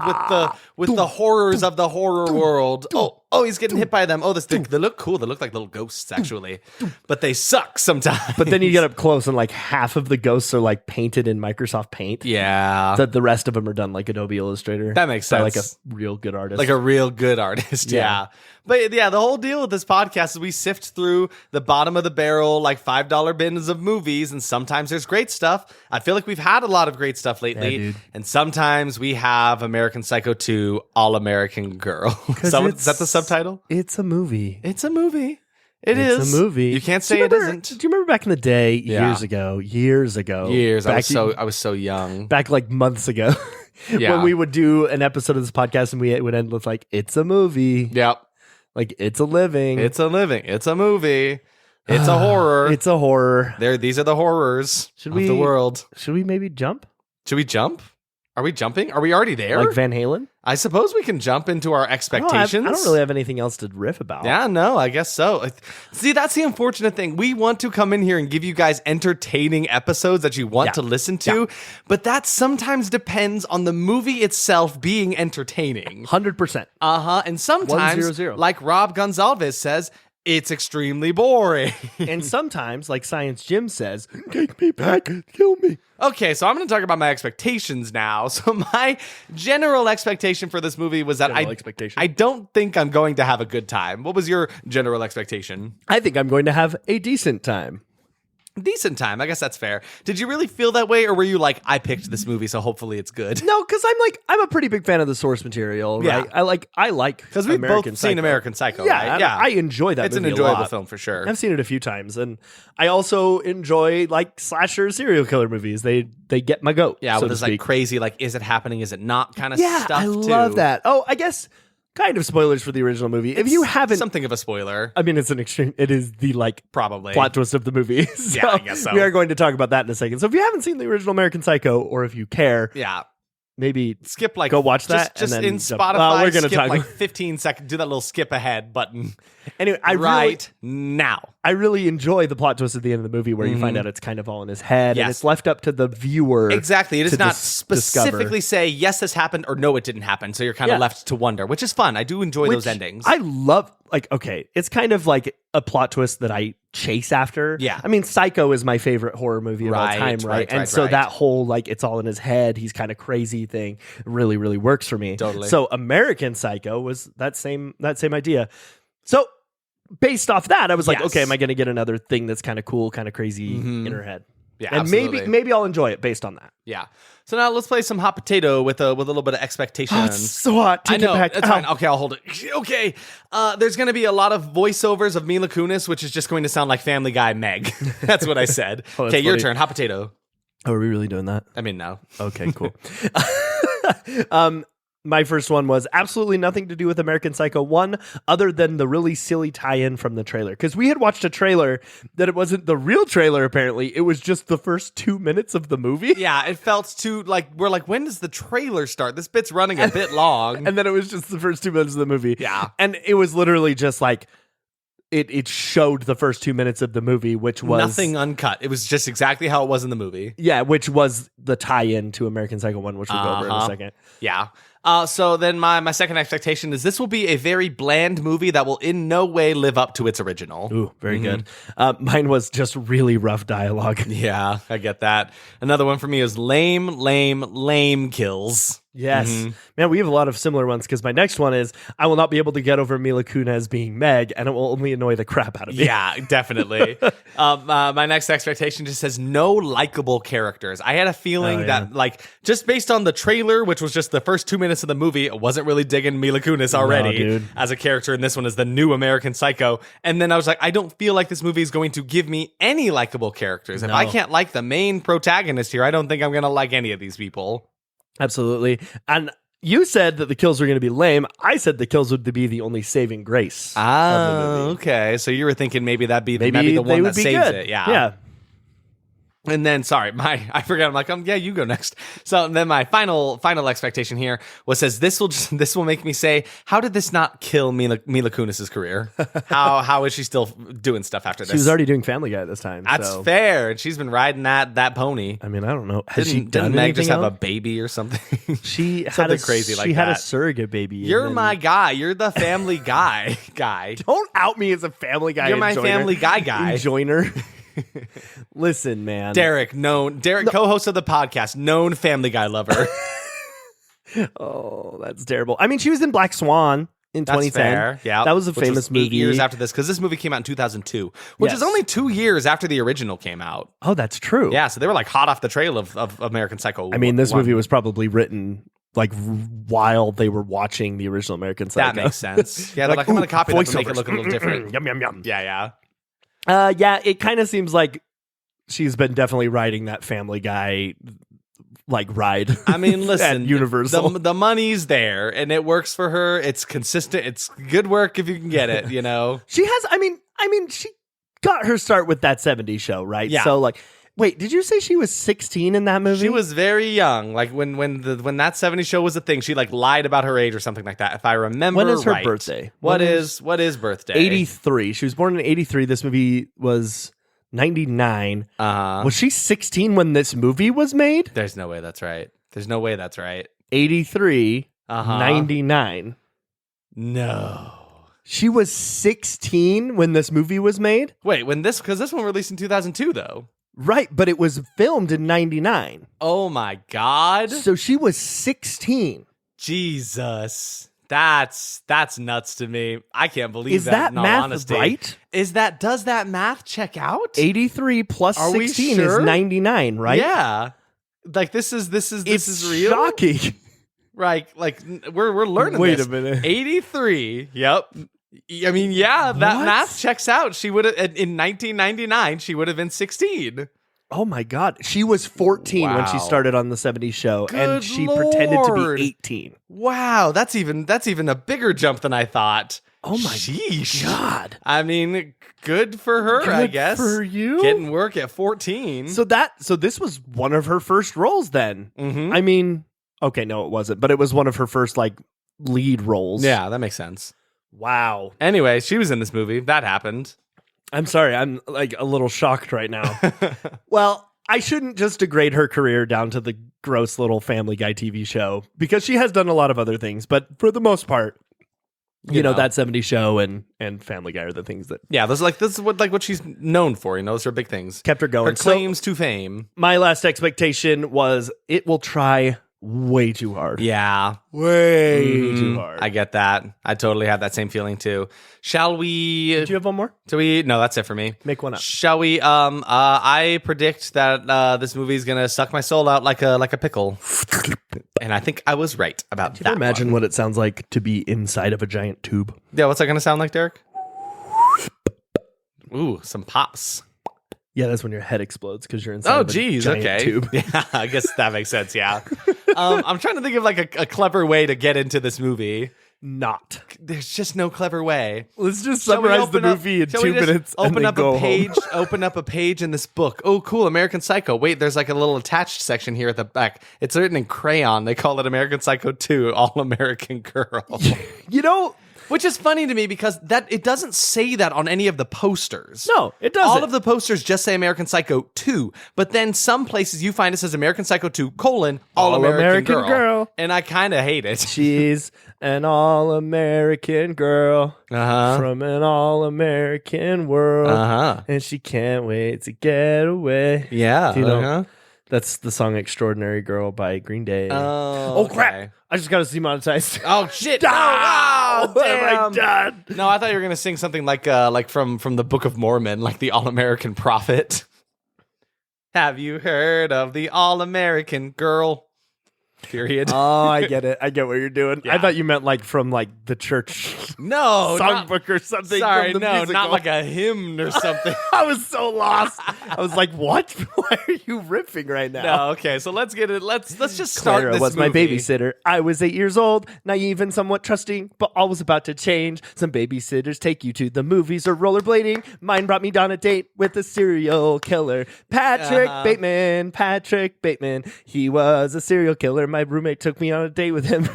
with the horrors of the horror world. Oh, he's getting hit by them. Oh, they look cool. They look like little ghosts, actually. But they suck sometimes. But then you get up close and like half of the ghosts are like painted in Microsoft Paint. Yeah. The rest of them are done like Adobe Illustrator. That makes by sense. like a real good artist. Like a real good artist, yeah. But yeah, the whole deal with this podcast is we sift through the bottom of the barrel, like $5 bins of movies, and sometimes there's great stuff. I feel like we've had a lot of great stuff lately. Yeah, dude. And sometimes we have American Psycho 2, All-American Girl. Is that the subtitle? It's a movie. It's a movie. It's a movie. You can't say it isn't. Do you remember back in the day, years ago? I was so young. Back like months ago. When we would do an episode of this podcast and we would end with like, it's a movie. Yep. Like, it's a living. It's a living. It's a movie. It's a horror. It's a horror. These are the horrors of the world. Should we maybe jump? Should we jump? Are we jumping? Are we already there? Like Van Halen? I suppose we can jump into our expectations. I don't really have anything else to riff about. Yeah, no, I guess so. See, that's the unfortunate thing. We want to come in here and give you guys entertaining episodes that you want to listen to, but that sometimes depends on the movie itself being entertaining. 100%. And sometimes, 100. like Rob Gonzalez says, it's extremely boring. And sometimes, like Science Jim says, take me back, kill me. Okay, so I'm going to talk about my expectations now. So my general expectation for this movie was that I don't think I'm going to have a good time. What was your general expectation? I think I'm going to have a decent time. Decent time. I guess that's fair. Did you really feel that way, or were you like, I picked this movie, so hopefully it's good? No, because I'm a pretty big fan of the source material. Right? Yeah. I like because we've both seen American Psycho. Yeah, right? I enjoy that. It's movie an enjoyable a lot. film for sure. I've seen it a few times, and I also enjoy like slasher serial killer movies. They get my goat. Yeah, so with this like crazy, like is it happening, is it not kind of stuff. I love that. Oh, I guess. Kind of spoilers for the original movie. If you haven't, something of a spoiler. I mean, it's an extreme. It is the probably plot twist of the movie. So yeah, I guess so. We are going to talk about that in a second. So if you haven't seen the original American Psycho, or if you care, maybe skip go watch that. Just and then in Spotify, we're gonna skip talk like 15 seconds. Do that little skip ahead button. Anyway, now. I really enjoy the plot twist at the end of the movie where you find out it's kind of all in his head, and it's left up to the viewer. Exactly. It does not specifically discover. say yes, this happened, or no, it didn't happen. So you're kind of left to wonder, which is fun. I do enjoy those endings. I love. It's kind of like a plot twist that I chase after. Yeah. I mean, Psycho is my favorite horror movie of all time, right? And so that whole, like, it's all in his head, he's kind of crazy thing really, really works for me. Totally. So American Psycho was that same idea. So based off that, I was like, okay, am I going to get another thing that's kind of cool, kind of crazy in her head? Yeah, and absolutely. maybe I'll enjoy it based on that. Yeah. So now let's play some hot potato with a little bit of expectations. Oh, it's so hot. Take I know. it back. It's fine. Okay, I'll hold it. Okay. There's going to be a lot of voiceovers of Mila Kunis, which is just going to sound like Family Guy Meg. That's what I said. Okay, your turn. Hot potato. Oh, are we really doing that? I mean, no. Okay, cool. My first one was absolutely nothing to do with American Psycho 1 other than the really silly tie-in from the trailer. Because we had watched a trailer that it wasn't the real trailer, apparently. It was just the first 2 minutes of the movie. Yeah, it felt too, we're like, when does the trailer start? This bit's running a bit long. And then it was just the first 2 minutes of the movie. Yeah. And it was literally just like it showed the first 2 minutes of the movie, which was nothing uncut. It was just exactly how it was in the movie. Yeah, which was the tie-in to American Psycho 1, which we'll go over in a second. Yeah. So then my second expectation is this will be a very bland movie that will in no way live up to its original. Ooh, very good. Mine was just really rough dialogue. Yeah, I get that. Another one for me is lame kills. Yes. Man, we have a lot of similar ones because my next one is I will not be able to get over Mila Kunis being Meg, and it will only annoy the crap out of me. Yeah, definitely. My next expectation just says no likable characters. I had a feeling that, like, just based on the trailer, which was just the first 2 minutes of the movie, I wasn't really digging Mila Kunis already as a character, and this one is the new American Psycho. And then I was like, I don't feel like this movie is going to give me any likable characters. If I can't like the main protagonist here, I don't think I'm going to like any of these people. Absolutely. And you said that the kills were going to be lame. I said the kills would be the only saving grace of the movie. Okay. So you were thinking maybe that'd be the one that saves good. it. Yeah. Yeah. And then, I forgot. I'm like, yeah, you go next. So then my final expectation here says this will make me say, how did this not kill Mila Kunis's career? How is she still doing stuff after this? She was already doing Family Guy at this time. That's fair. And she's been riding that pony. I mean, I don't know. Didn't Meg just have a baby or something? She something had crazy like that. She had a surrigate baby. You're my guy. You're the Family Guy guy. Don't out me as a Family Guy. You're my Family Guy. Joiner. Listen, man. Derek, co-host of the podcast, known Family Guy lover. Oh, that's terrible. I mean, she was in Black Swan in 2010. Fair. Yeah, that was a famous movie. 8 years after this, because this movie came out in 2002, which is only 2 years after the original came out. Oh, that's true. Yeah, so they were like hot off the trail of American Psycho. I mean, this movie was probably written like while they were watching the original American Psycho. That makes sense. Yeah, they're like, I'm going to copy that and make it look a little different. Yum, yum, yum. Yeah. Yeah, it kind of seems like she's been definitely riding that Family Guy like ride. I mean, listen, at Universal. The money's there and it works for her. It's consistent. It's good work if you can get it, you know. She has I mean she got her start with that 70s show, right? Yeah. So like wait, did you say she was 16 in that movie? She was very young. Like when that 70s show was a thing, she like lied about her age or something like that. If I remember right. When is her birthday? What is birthday? 83. She was born in 83. This movie was 99. Was she 16 when this movie was made? There's no way that's right. 83, 99. No. She was 16 when this movie was made? Wait, because this one released in 2002 though. Right, but it was filmed in 99. Oh my God. So she was 16. Jesus. That's nuts to me. I can't believe that. Is that in all math honesty. right? Does that math check out? 83 plus Are 16 sure? is 99, right? Yeah. Like this is real. Shocking. Right, like we're learning Wait this. a minute. 83. Yep. I mean, yeah, that What? math checks out. She would have in 1999. She would have been 16. Oh my God. She was 14 when she Wow. started on the 70s show, and Good she pretended to Lord. be 18. Wow, that's even a bigger jump than I thought. Oh my Sheesh. God. I mean, good for her, Good I guess. for you. Getting work at 14. So this was one of her first roles then. Mhm. I mean, okay, no, it wasn't, but it was one of her first like lead roles. Yeah, that makes sense. Wow. Anyway, she was in this movie. That happened. I'm sorry. I'm like a little shocked right now. Well, I shouldn't just degrade her career down to the gross little Family Guy TV show because she has done a lot of other things, but for the most part, you know, that 70s show and Family Guy are the things that this is what she's known for, you know, those are big things. kept her going. Her claims to fame. My last expectation was it will try way too hard. Yeah. Way too hard. I get that. I totally have that same feeling too. Shall we? Do you have one more? No, that's it for me. Make one up. Shall we? I predict that this movie is gonna suck my soul out like a pickle, and I think I was right about that. Can you imagine what it sounds like to be inside of a giant tube? Yeah, what's that gonna sound like, Derek? Ooh, some pops. Yeah, that's when your head explodes because you're inside Oh, of a geez. giant Okay. tube. Yeah, I guess that makes sense. Yeah. I'm trying to think of like a clever way to get into this movie. Not. There's just no clever way. Let's just Shall we summarize the open up- movie in shall we 2 just minutes and Open then up go a page. home. Open up a page in this book. Oh, cool! American Psycho. Wait, there's like a little attached section here at the back. It's written in crayon. They call it American Psycho 2: All American Girl. You know, Which is funny to me because it doesn't say that on any of the posters. No, it doesn't. All of the posters just say American Psycho 2, but then some places you find it says American Psycho 2, All-American Girl. And I kind of hate it. She's an all-American girl from an all-American world, and she can't wait to get away. Yeah. Do you know? That's the song Extraordinary Girl by Green Day. Oh, crap. I just got to demonetized. Oh, shit. Oh, What damn. have I done? No, I thought you were going to sing something like from the Book of Mormon, like the All-American Prophet. Have you heard of the All-American Girl? Period. Oh, I get it. I get what you're doing. Yeah. I thought you meant like from like the church No, songbook or something. Sorry, from the no, musical. not like a hymn or something. I was so lost. I was like, "What? Why are you riffing right now?" No, okay, so let's get it. Let's just start Clara this was my movie. babysitter. I was 8 years old, naive and somewhat trusting, but all was about to change. Some babysitters take you to the movies or rollerblading. Mine brought me down a date with a serial killer, Patrick Bateman. Patrick Bateman. He was a serial killer. My roommate took me on a date with him.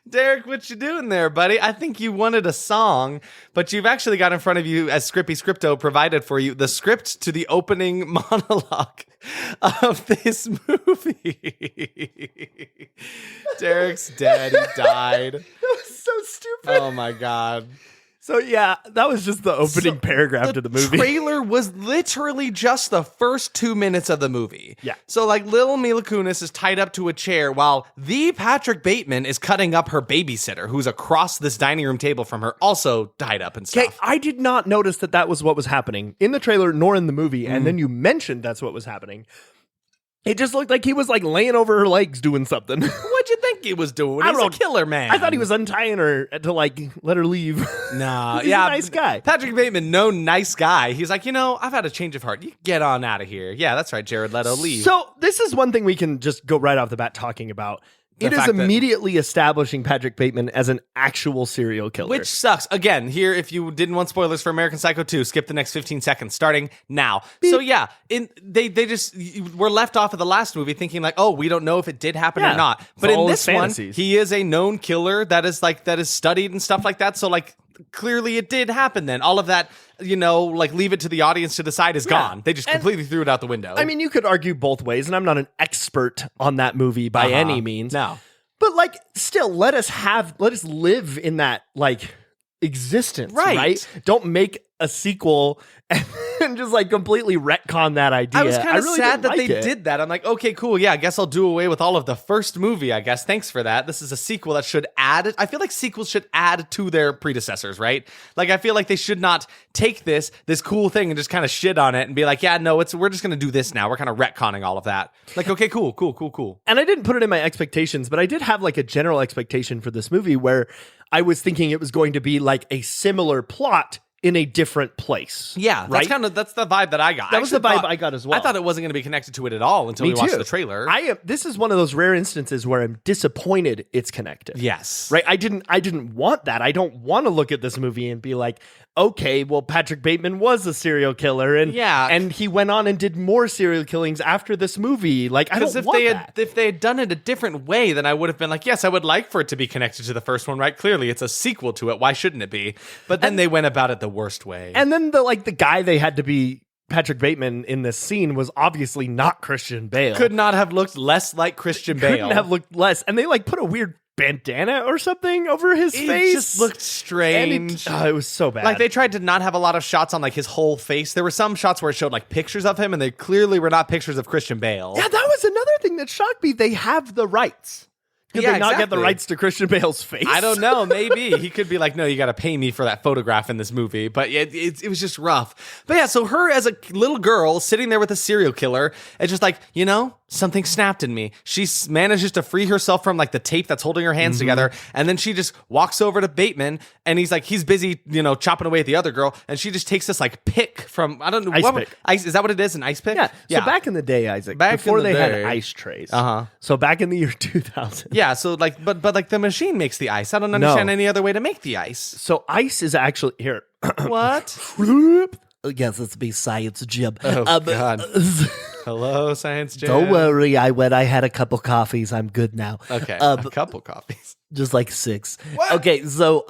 Derek, what you doing there, buddy? I think you wanted a song, but you've actually got in front of you, as Scrippy Scripto provided for you, the script to the opening monologue of this movie. Derek's dead. He died. That was so stupid. Oh, my God. So yeah, that was just the opening paragraph to the movie. The trailer was literally just the first 2 minutes of the movie. Yeah. So like little Mila Kunis is tied up to a chair while the Patrick Bateman is cutting up her babysitter, who's across this dining room table from her, also tied up and stuff. Okay, I did not notice that was what was happening in the trailer nor in the movie, and then you mentioned that's what was happening. It just looked like he was like laying over her legs doing something. What'd you think he was doing? He's a killer man. I thought he was untying her to like let her leave. Nah, He's a nice guy. Patrick Bateman, no nice guy. He's like, I've had a change of heart. You get on out of here. Yeah, that's right, Jared Leto, leave. So this is one thing we can just go right off the bat talking about. It is immediately establishing Patrick Bateman as an actual serial killer. Which sucks. Again, here, if you didn't want spoilers for American Psycho 2, skip the next 15 seconds, starting now. Beep. So yeah, they just were left off of the last movie thinking like, oh, we don't know if it did happen or not. But in this one, he is a known killer that is studied and stuff like that. So like, clearly it did happen then. All of that, like leave it to the audience to decide is gone. They just completely threw it out the window. I mean, you could argue both ways, and I'm not an expert on that movie by any means. No. But like, still, let us live in that like existence, right? Don't make a sequel and just like completely retcon that idea. I was kind of sad that they did did that. I'm like, okay, cool. Yeah, I guess I'll do away with all of the first movie, I guess. Thanks for that. This is a sequel that should add it. I feel like sequels should add to their predecessors, right? Like, I feel like they should not take this cool thing and just kind of shit on it and be like, yeah, no, we're just going to do this now. We're kind of retconning all of that. Like, okay, cool. And I didn't put it in my expectations, but I did have like a general expectation for this movie where I was thinking it was going to be like a similar plot in a different place. Yeah, right? That's the vibe that I got. That was the vibe I got as well. I thought it wasn't going to be connected to it at all until we watched the trailer. This is one of those rare instances where I'm disappointed it's connected. Yes. Right? I didn't want that. I don't want to look at this movie and be like, okay, well, Patrick Bateman was a serial killer, and he went on and did more serial killings after this movie. Like, I don't want that. If they had done it a different way, then I would have been like, yes, I would like for it to be connected to the first one, right? Clearly, it's a sequel to it. Why shouldn't it be? But then they went about it the worst way. And then the guy they had to be Patrick Bateman in this scene was obviously not Christian Bale. Could not have looked less like Christian Bale. Couldn't have looked less. And they like put a weird bandana or something over his face. It just looked strange. It was so bad. Like, they tried to not have a lot of shots on like his whole face. There were some shots where it showed like pictures of him, and they clearly were not pictures of Christian Bale. Yeah, that was another thing that shocked me. They have have the rights. Did they not get the rights to Christian Bale's face? I don't know. Maybe. He could be like, no, you got to pay me for that photograph in this movie. But it was just rough. But yeah, so her as a little girl sitting there with a serial killer, it's just like, something snapped in me. She manages to free herself from like the tape that's holding her hands together. And then she just walks over to Bateman, and he's busy, chopping away at the other girl. And she just takes this like pick from, I don't know. Ice pick. Is that what it is? An ice pick? Yeah. So back in the day, Isaac, before they had ice trays. So back in the year 2000. Yeah. So like, but like the machine makes the ice. I don't understand any other way to make the ice. So ice is actually here. What? Yes, it's be science, Jim. Oh, God. Hello, Science Jam. Don't worry, I had a couple coffees. I'm good now. Okay, a couple coffees. Just like 6. What? Okay, so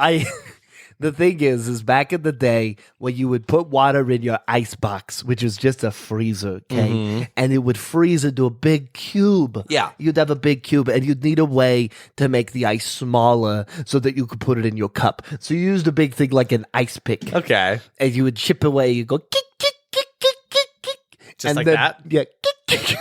the thing is back in the day when you would put water in your ice box, which is just a freezer, okay, and it would freeze into a big cube. Yeah. You'd have a big cube, and you'd need a way to make the ice smaller so that you could put it in your cup. So you used a big thing like an ice pick. Okay. And you would chip away. You go kick, kick, kick, kick, kick, kick. Just like that? Yeah, kick, kick.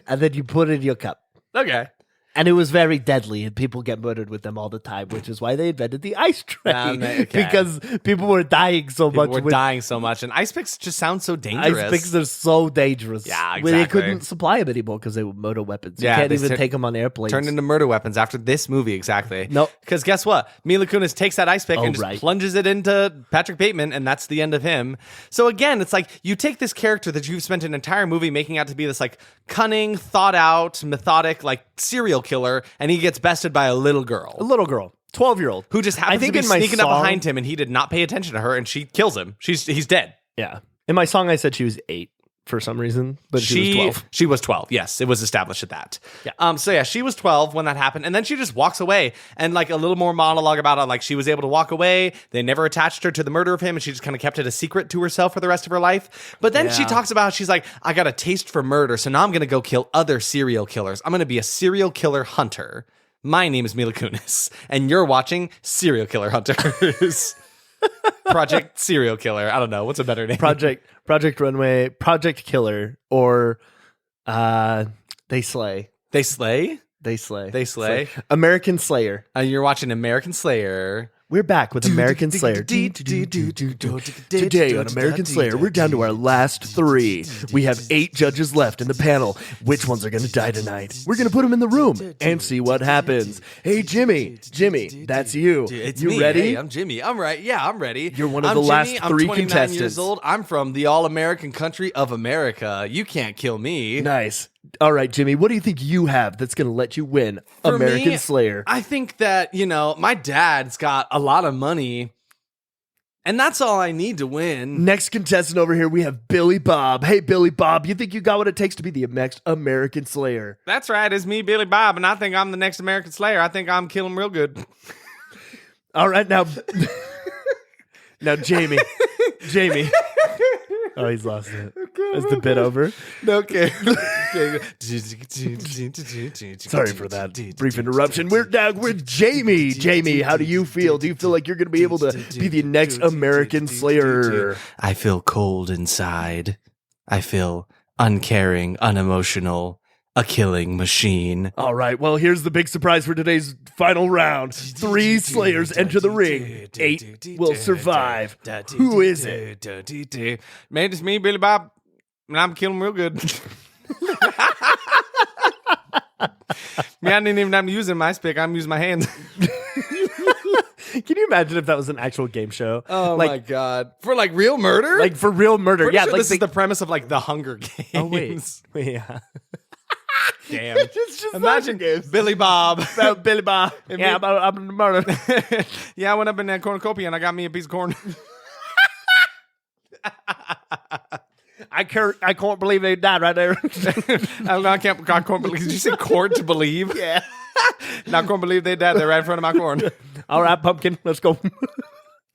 And then you put it in your cup. Okay. And it was very deadly, and people get murdered with them all the time, which is why they invented the ice tray. Because people were dying so much. People were dying so much, and ice picks just sound so dangerous. Ice picks are so dangerous. Yeah, Well, they exactly. couldn't supply them anymore because they were murder weapons. Yeah, you can't they even take them on airplanes. Turned into murder weapons after this movie, exactly. Nope. Because guess what? Mila Kunis takes that ice pick and just right. plunges it into Patrick Bateman, and that's the end of him. So again, it's like you take this character that you've spent an entire movie making out to be this like cunning, thought out, methodic, like serial killer, and he gets bested by a little girl. A little girl, 12-year-old. Who just happens to be sneaking up behind him, and he did not pay attention to her, and she kills him. He's dead. Yeah. In my song, I said she was 8 for some reason, but she was 12. She was 12. Yes, it was established at that. Yeah. So yeah, she was 12 when that happened, and then she just walks away, and like a little more monologue about how like she was able to walk away. They never attached her to the murder of him, and she just kind of kept it a secret to herself for the rest of her life. But then she talks about how she's like, I got a taste for murder, so now I'm gonna go kill other serial killers. I'm gonna be a serial killer hunter. My name is Mila Kunis, and you're watching Serial Killer Hunters. Project Serial Killer. I don't know. What's a better name? Project Runway, Project Killer, or They Slay. They Slay? They Slay. They Slay. American Slayer. You're watching American Slayer. We're back with American Slayer. Today on American Slayer, we're down to our last 3. We have 8 judges left in the panel. Which ones are going to die tonight? We're going to put them in the room and see what happens. Hey, Jimmy, that's you. It's you me. ready? Hey, I'm Jimmy. I'm right. Yeah, I'm ready. You're one of the last Jimmy. 3 I'm 29 contestants. years old. I'm from the all-American country of America. You can't kill me. Nice. All right, Jimmy, what do you think you have that's going to let you win For American me, Slayer? I think that, my dad's got a lot of money, and that's all I need to win. Next contestant over here, we have Billy Bob. Hey, Billy Bob, you think you got what it takes to be the next American Slayer? That's right. It's me, Billy Bob, and I think I'm the next American Slayer. I think I'm killing real good. All right, now Jamie. Oh, he's lost it. Is the bit over? Okay. Sorry for that brief interruption. We're down with Jamie. Jamie, how do you feel? Do you feel like you're going to be able to be the next American Slayer? I feel cold inside. I feel uncaring, unemotional, a killing machine. All right, well, here's the big surprise for today's final round. 3 Slayers enter the ring. 8 will survive. Who is it? Man, it's me, Billy Bob, and I'm killing real good. Man, I didn't even have to use my pick. I'm using my hands. Can you imagine if that was an actual game show? Oh my god! For like real murder? Like for real murder? Pretty Yeah, sure like this is the premise of like the Hunger Games. Oh wait, yeah. Damn! It's just Imagine games. Billy Bob. Billy Bob. Yeah, I'm in the murder. Yeah, I went up in that cornucopia and I got me a piece of corn. I can't believe they died right there. I can't believe. Did you say corn to believe? Yeah. Not can't believe they died. They're right in front of my corn. All right, pumpkin, let's go.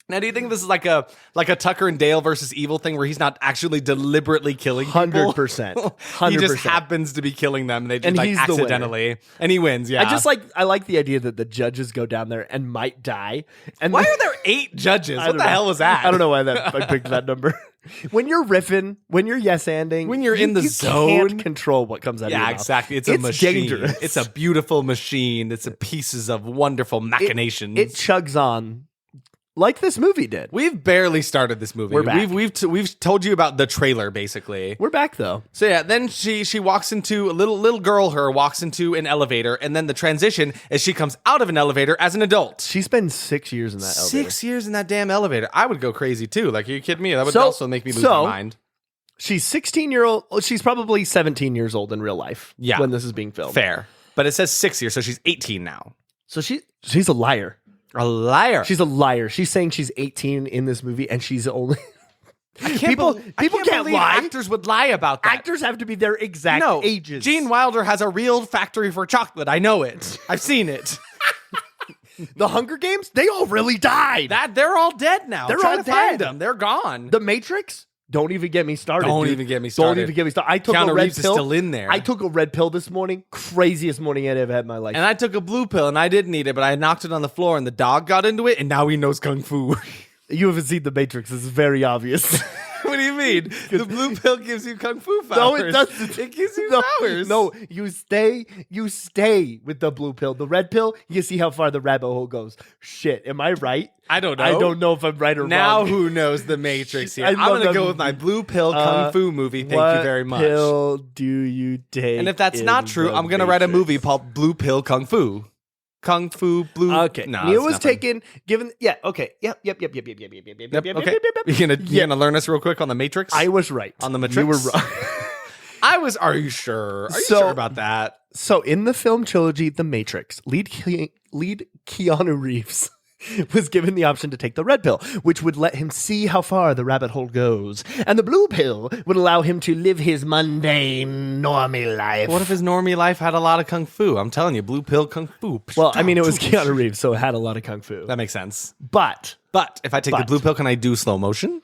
Now, do you think this is like a Tucker and Dale versus Evil thing where he's not actually deliberately killing people? 100%. He just happens to be killing them, and they just And like he's the winner. accidentally, and he wins. Yeah, I like the idea that the judges go down there and might die. And why are there 8 judges? What the hell was that? I don't know why I picked that number. When you're riffing, when you're yes-anding, When you're in the you zone. can't control what comes out of your Yeah, mouth. exactly. It's a machine. Dangerous. It's a beautiful machine. It's a pieces of wonderful machinations. It chugs on like this movie did. We've barely started this movie. We're back. We've told you about the trailer basically. We're back though. So yeah, then she walks into a little girl. Walks into an elevator, and then the transition is she comes out of an elevator as an adult. She spends 6 years in that elevator. 6 years in that damn elevator. I would go crazy too. Like, are you kidding me? That would also make me lose my mind. She's 16-year-old. She's probably 17 years old in real life. Yeah. When this is being filmed. Fair, but it says 6 years, so she's 18 now. So she's a liar. A liar. She's a liar. She's saying she's 18 in this movie, and she's only People can't believe lie. actors would lie about that. Actors have to be their exact no, ages. Gene Wilder has a real factory for chocolate. I know it. I've seen it. The Hunger Games, they all really died. They're all dead now. They're Try all to find dead. them. They're gone. The Matrix, don't even get me started. Don't dude. even get me started. Don't even get me started. I took Keanu a red Reeves is pill. still in there. I took a red pill this morning. Craziest morning I'd ever had in my life. And I took a blue pill, and I didn't eat it, but I knocked it on the floor, and the dog got into it, and now he knows kung fu. You haven't seen The Matrix. It's very obvious. What do you mean? The blue pill gives you kung fu powers. No, it doesn't. It gives you No, powers. no, you stay with the blue pill. The red pill, you see how far the rabbit hole goes. Shit, am I right? I don't know. I don't know if I'm right or Now wrong. who knows the Matrix here? I I'm love going to that go with movie. my blue pill kung fu movie. Thank What you very much. pill do you take? And if that's in not true, The I'm going to write a Matrix? movie called Blue Pill Kung Fu. Kung Fu Blue. Okay, No, Neil it's was nothing. taken. Given, yeah, okay, yep. Yep, okay. You're gonna learn us real quick on the Matrix? I was right. On the Matrix? You were wrong. Are you sure? Are you So- sure about that? So in the film trilogy, The Matrix, lead Keanu Reeves was given the option to take the red pill, which would let him see how far the rabbit hole goes, and the blue pill would allow him to live his mundane, normie life. What if his normie life had a lot of kung fu? I'm telling you, blue pill kung fu. Well, I mean, it was Keanu Reeves, so it had a lot of kung fu. That makes sense. But But if I take the blue pill, can I do slow motion?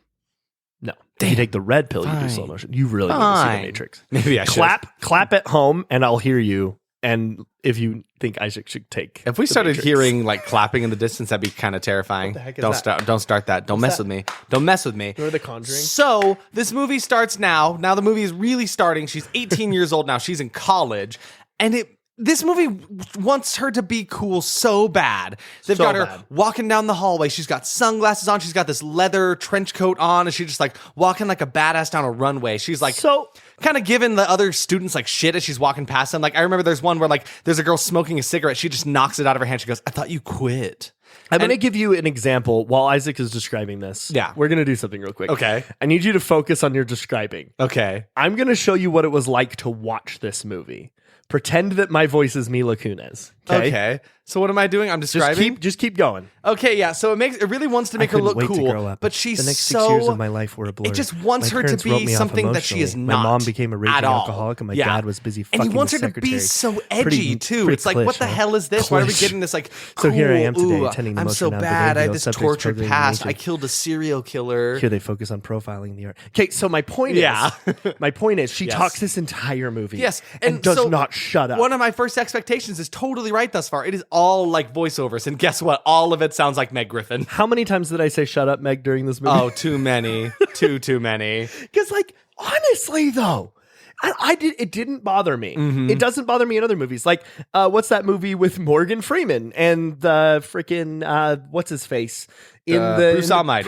no, if you take the red pill, you do Fine. slow motion. You really need to see Fine. The Matrix. Maybe I should. Clap at home, and I'll hear you. And if you think Isaac should take, If we The started Matrix. hearing like clapping in the distance, that'd be kind of terrifying. What the heck is Don't that? start. Don't start that. Don't mess that? with me. Don't mess with me. Or The Conjuring. So this movie starts now. Now the movie is really starting. She's 18 years old now. She's in college, and this movie wants her to be cool so bad. They've So got her bad. walking down the hallway. She's got sunglasses on. She's got this leather trench coat on, and she's just like walking like a badass down a runway. She's like kind of giving the other students like shit as she's walking past them. Like I remember there's one where like there's a girl smoking a cigarette. She just knocks it out of her hand. She goes, "I thought you quit." I'm going to give you an example while Isaac is describing this. Yeah. We're going to do something real quick. Okay. I need you to focus on your describing. Okay. I'm going to show you what it was like to watch this movie. Pretend that my voice is Mila Kunis. Okay. So what am I doing? I'm describing. Just keep going. Okay, yeah. So it really wants to make her look cool, but she's the next so 6 years of my life were a blur. It just wants My her to parents wrote be me off something that she is emotionally. not. My mom became a raging at all. alcoholic, and my Yeah. dad was busy And fucking he wants her the to be secretary. so edgy Pretty- too. pretty It's like, what cliché, the huh? hell is this? Why are we Cliché. getting this like? So Cool, here I am today, ooh, attending the I'm so motion of the bad. I had radio, this subjects tortured programming past. I nature. killed a serial killer. Here they focus on profiling the art. Okay, so my point Yeah. is, she Yes. talks this entire movie. Yes, and does so not shut up. One of my first expectations is totally right thus far. It is all like voiceovers, and guess what? All of it sounds like Meg Griffin. How many times did I say "shut up, Meg" during this movie? Oh, too many. Too many. Because, like, honestly, though, it didn't bother me. Mm-hmm. It doesn't bother me in other movies. Like, what's that movie with Morgan Freeman and the freaking what's his face Bruce Almighty.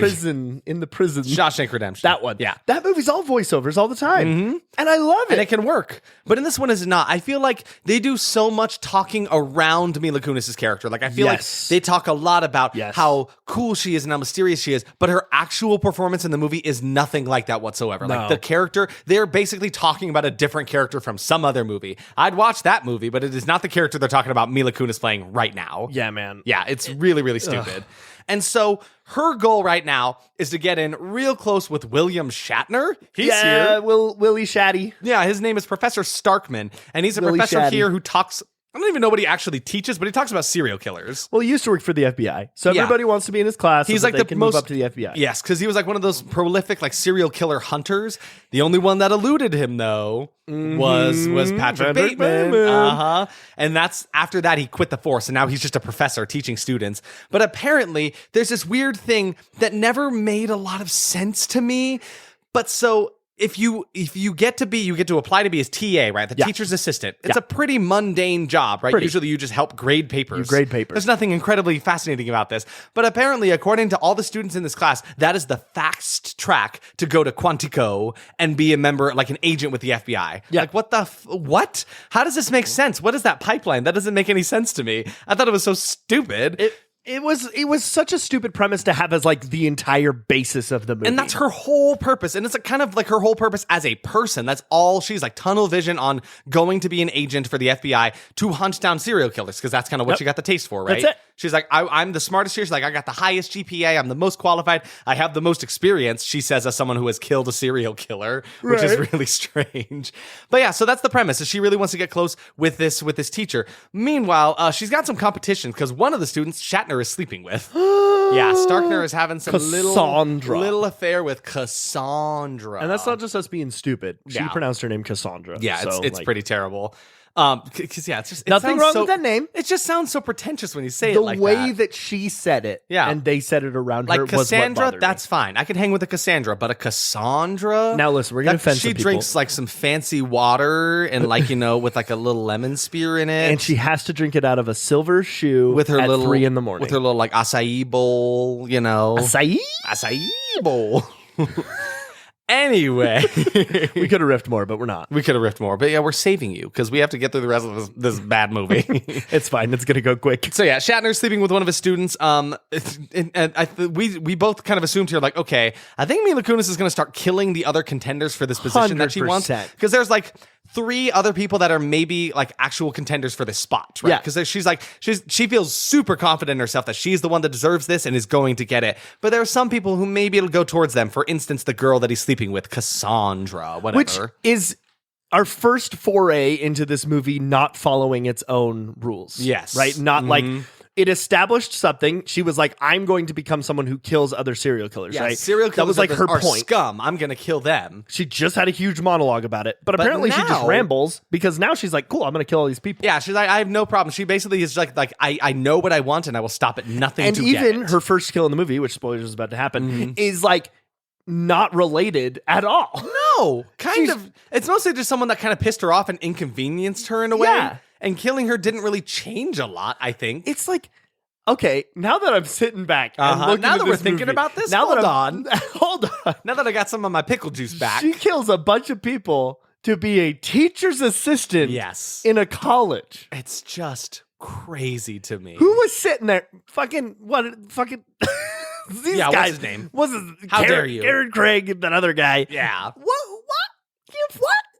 in the prison. Shawshank Redemption. That one. Yeah. That movie's all voiceovers all the time. And I love And it. it can work. But in this one is not. I feel like they do so much talking around Mila Kunis' character. Like I feel Yes. like they talk a lot about Yes. how cool she is and how mysterious she is, but her actual performance in the movie is nothing like that whatsoever. No. Like the character, they're basically talking about a different character from some other movie. I'd watch that movie, but it is not the character they're talking about Mila Kunis playing right now. Yeah, man. Yeah, it's really, really stupid. And so her goal right now is to get in real close with William Shatner. He's here. Willie Shatty. Yeah, his name is Professor Starkman, and he's a Willie professor Shatty. here who talks. I don't even know what he actually teaches, but he talks about serial killers. Well, he used to work for the FBI, so Yeah. everybody wants to be in his class. He's so like that they the can most move up to the FBI. Yes, because he was like one of those prolific like serial killer hunters. The only one that eluded him though was Patrick Bateman. And that's after that he quit the force, and now he's just a professor teaching students. But apparently, there's this weird thing that never made a lot of sense to me. But so. If you get to apply to be his TA, right? The teacher's assistant. It's a pretty mundane job, right? Usually you just help grade papers. You grade papers. There's nothing incredibly fascinating about this. But apparently, according to all the students in this class, that is the fast track to go to Quantico and be a member, like an agent with the FBI. Yeah. Like, what? How does this make sense? What is that pipeline? That doesn't make any sense to me. I thought it was so stupid. It was such a stupid premise to have as like the entire basis of the movie. And that's her whole purpose. And it's kind of like her whole purpose as a person. That's all she's like tunnel vision on going to be an agent for the FBI to hunt down serial killers because that's kind of what she got the taste for, right? That's it. She's like, I'm the smartest here. She's like, I got the highest GPA. I'm the most qualified. I have the most experience, she says, as someone who has killed a serial killer, which is really strange. But yeah, so that's the premise, is she really wants to get close with this teacher. Meanwhile, she's got some competition because one of the students Shatner is sleeping with. Yeah, Starkner is having some little affair with Cassandra. And that's not just us being stupid. She pronounced her name Cassandra. Yeah, so, it's pretty terrible. Because it's just nothing wrong with that name. It just sounds so pretentious when you say it the like way that. that she said it, and they said it around like her. Cassandra, was what that's fine. I could hang with a Cassandra, but a Cassandra. Now listen, we're gonna offend some She people. drinks like some fancy water and like with like a little lemon spear in it, and she has to drink it out of a silver shoe with her at little 3 a.m. with her little like acai bowl, Acai bowl. Anyway, we could have riffed more, but we're not. We could have riffed more, but yeah, we're saving you because we have to get through the rest of this bad movie. It's fine. It's gonna go quick. So yeah, Shatner's sleeping with one of his students. We both kind of assumed here, like, okay, I think Mila Kunis is gonna start killing the other contenders for this position that she wants, 100%. because there's like 3 other people that are maybe like actual contenders for this spot, right? Yeah. Because she feels super confident in herself that she's the one that deserves this and is going to get it. But there are some people who maybe it'll go towards them. For instance, the girl that he's sleeping with, Cassandra, whatever. Which is our first foray into this movie not following its own rules. Yes. Right? Not like it established something. She was like, I'm going to become someone who kills other serial killers, right? Serial killers that was like her are point. Scum. I'm going to kill them. She just had a huge monologue about it. But apparently she just rambles because now she's like, cool, I'm going to kill all these people. Yeah, she's like, I have no problem. She basically is like I know what I want and I will stop at nothing and to get it. And even her first kill in the movie, which spoilers is about to happen, is like not related at all. No, kind of. It's mostly just someone that kind of pissed her off and inconvenienced her in a way. Yeah. And killing her didn't really change a lot, I think. It's like, okay, now that I'm sitting back and looking now at that this we're thinking movie, about this, now hold that on. Hold on. Now that I got some of my pickle juice back. She kills a bunch of people to be a teacher's assistant in a college. It's just crazy to me. Who was sitting there? These guys. What's his name? How dare you? Aaron Craig and that other guy. Yeah. What?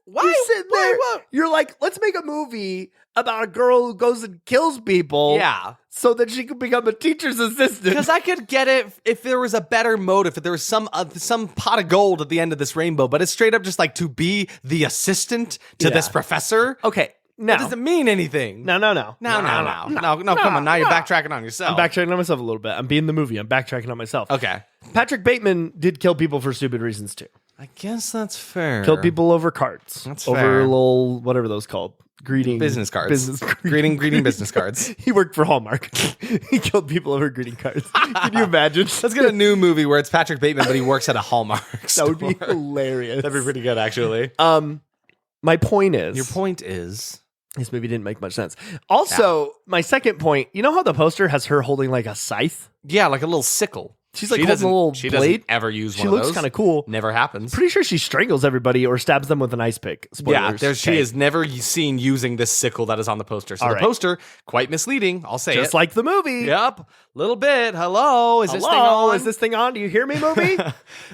Why? You're sitting there. You're like, let's make a movie about a girl who goes and kills people. Yeah. So that she could become a teacher's assistant. Because I could get it if there was a better motive, if there was some pot of gold at the end of this rainbow, but it's straight up just like to be the assistant to this professor. Okay. No. It doesn't mean anything. No. Come on. Now you're backtracking on yourself. I'm backtracking on myself a little bit. I'm being the movie. I'm backtracking on myself. Okay. Patrick Bateman did kill people for stupid reasons too. I guess that's fair. Killed people over cards. That's over fair. little, whatever those called. Business cards. Greeting business cards. He worked for Hallmark. He killed people over greeting cards. Can you imagine? Let's get a new movie where it's Patrick Bateman, but he works at a Hallmark store. That would be hilarious. That'd be pretty good, actually. My point is... Your point is... This movie didn't make much sense. Also, my second point, you know how the poster has her holding like a scythe? Yeah, like a little sickle. She's like holding a little blade. She doesn't ever use one of those. She looks kind of cool. Never happens. Pretty sure she strangles everybody or stabs them with an ice pick. Spoilers. Yeah, she is never seen using this sickle that is on the poster. So the poster, quite misleading. I'll say Just like the movie. Yep. Little bit. Hello. Is this thing on? Is this thing on? Do you hear me, movie?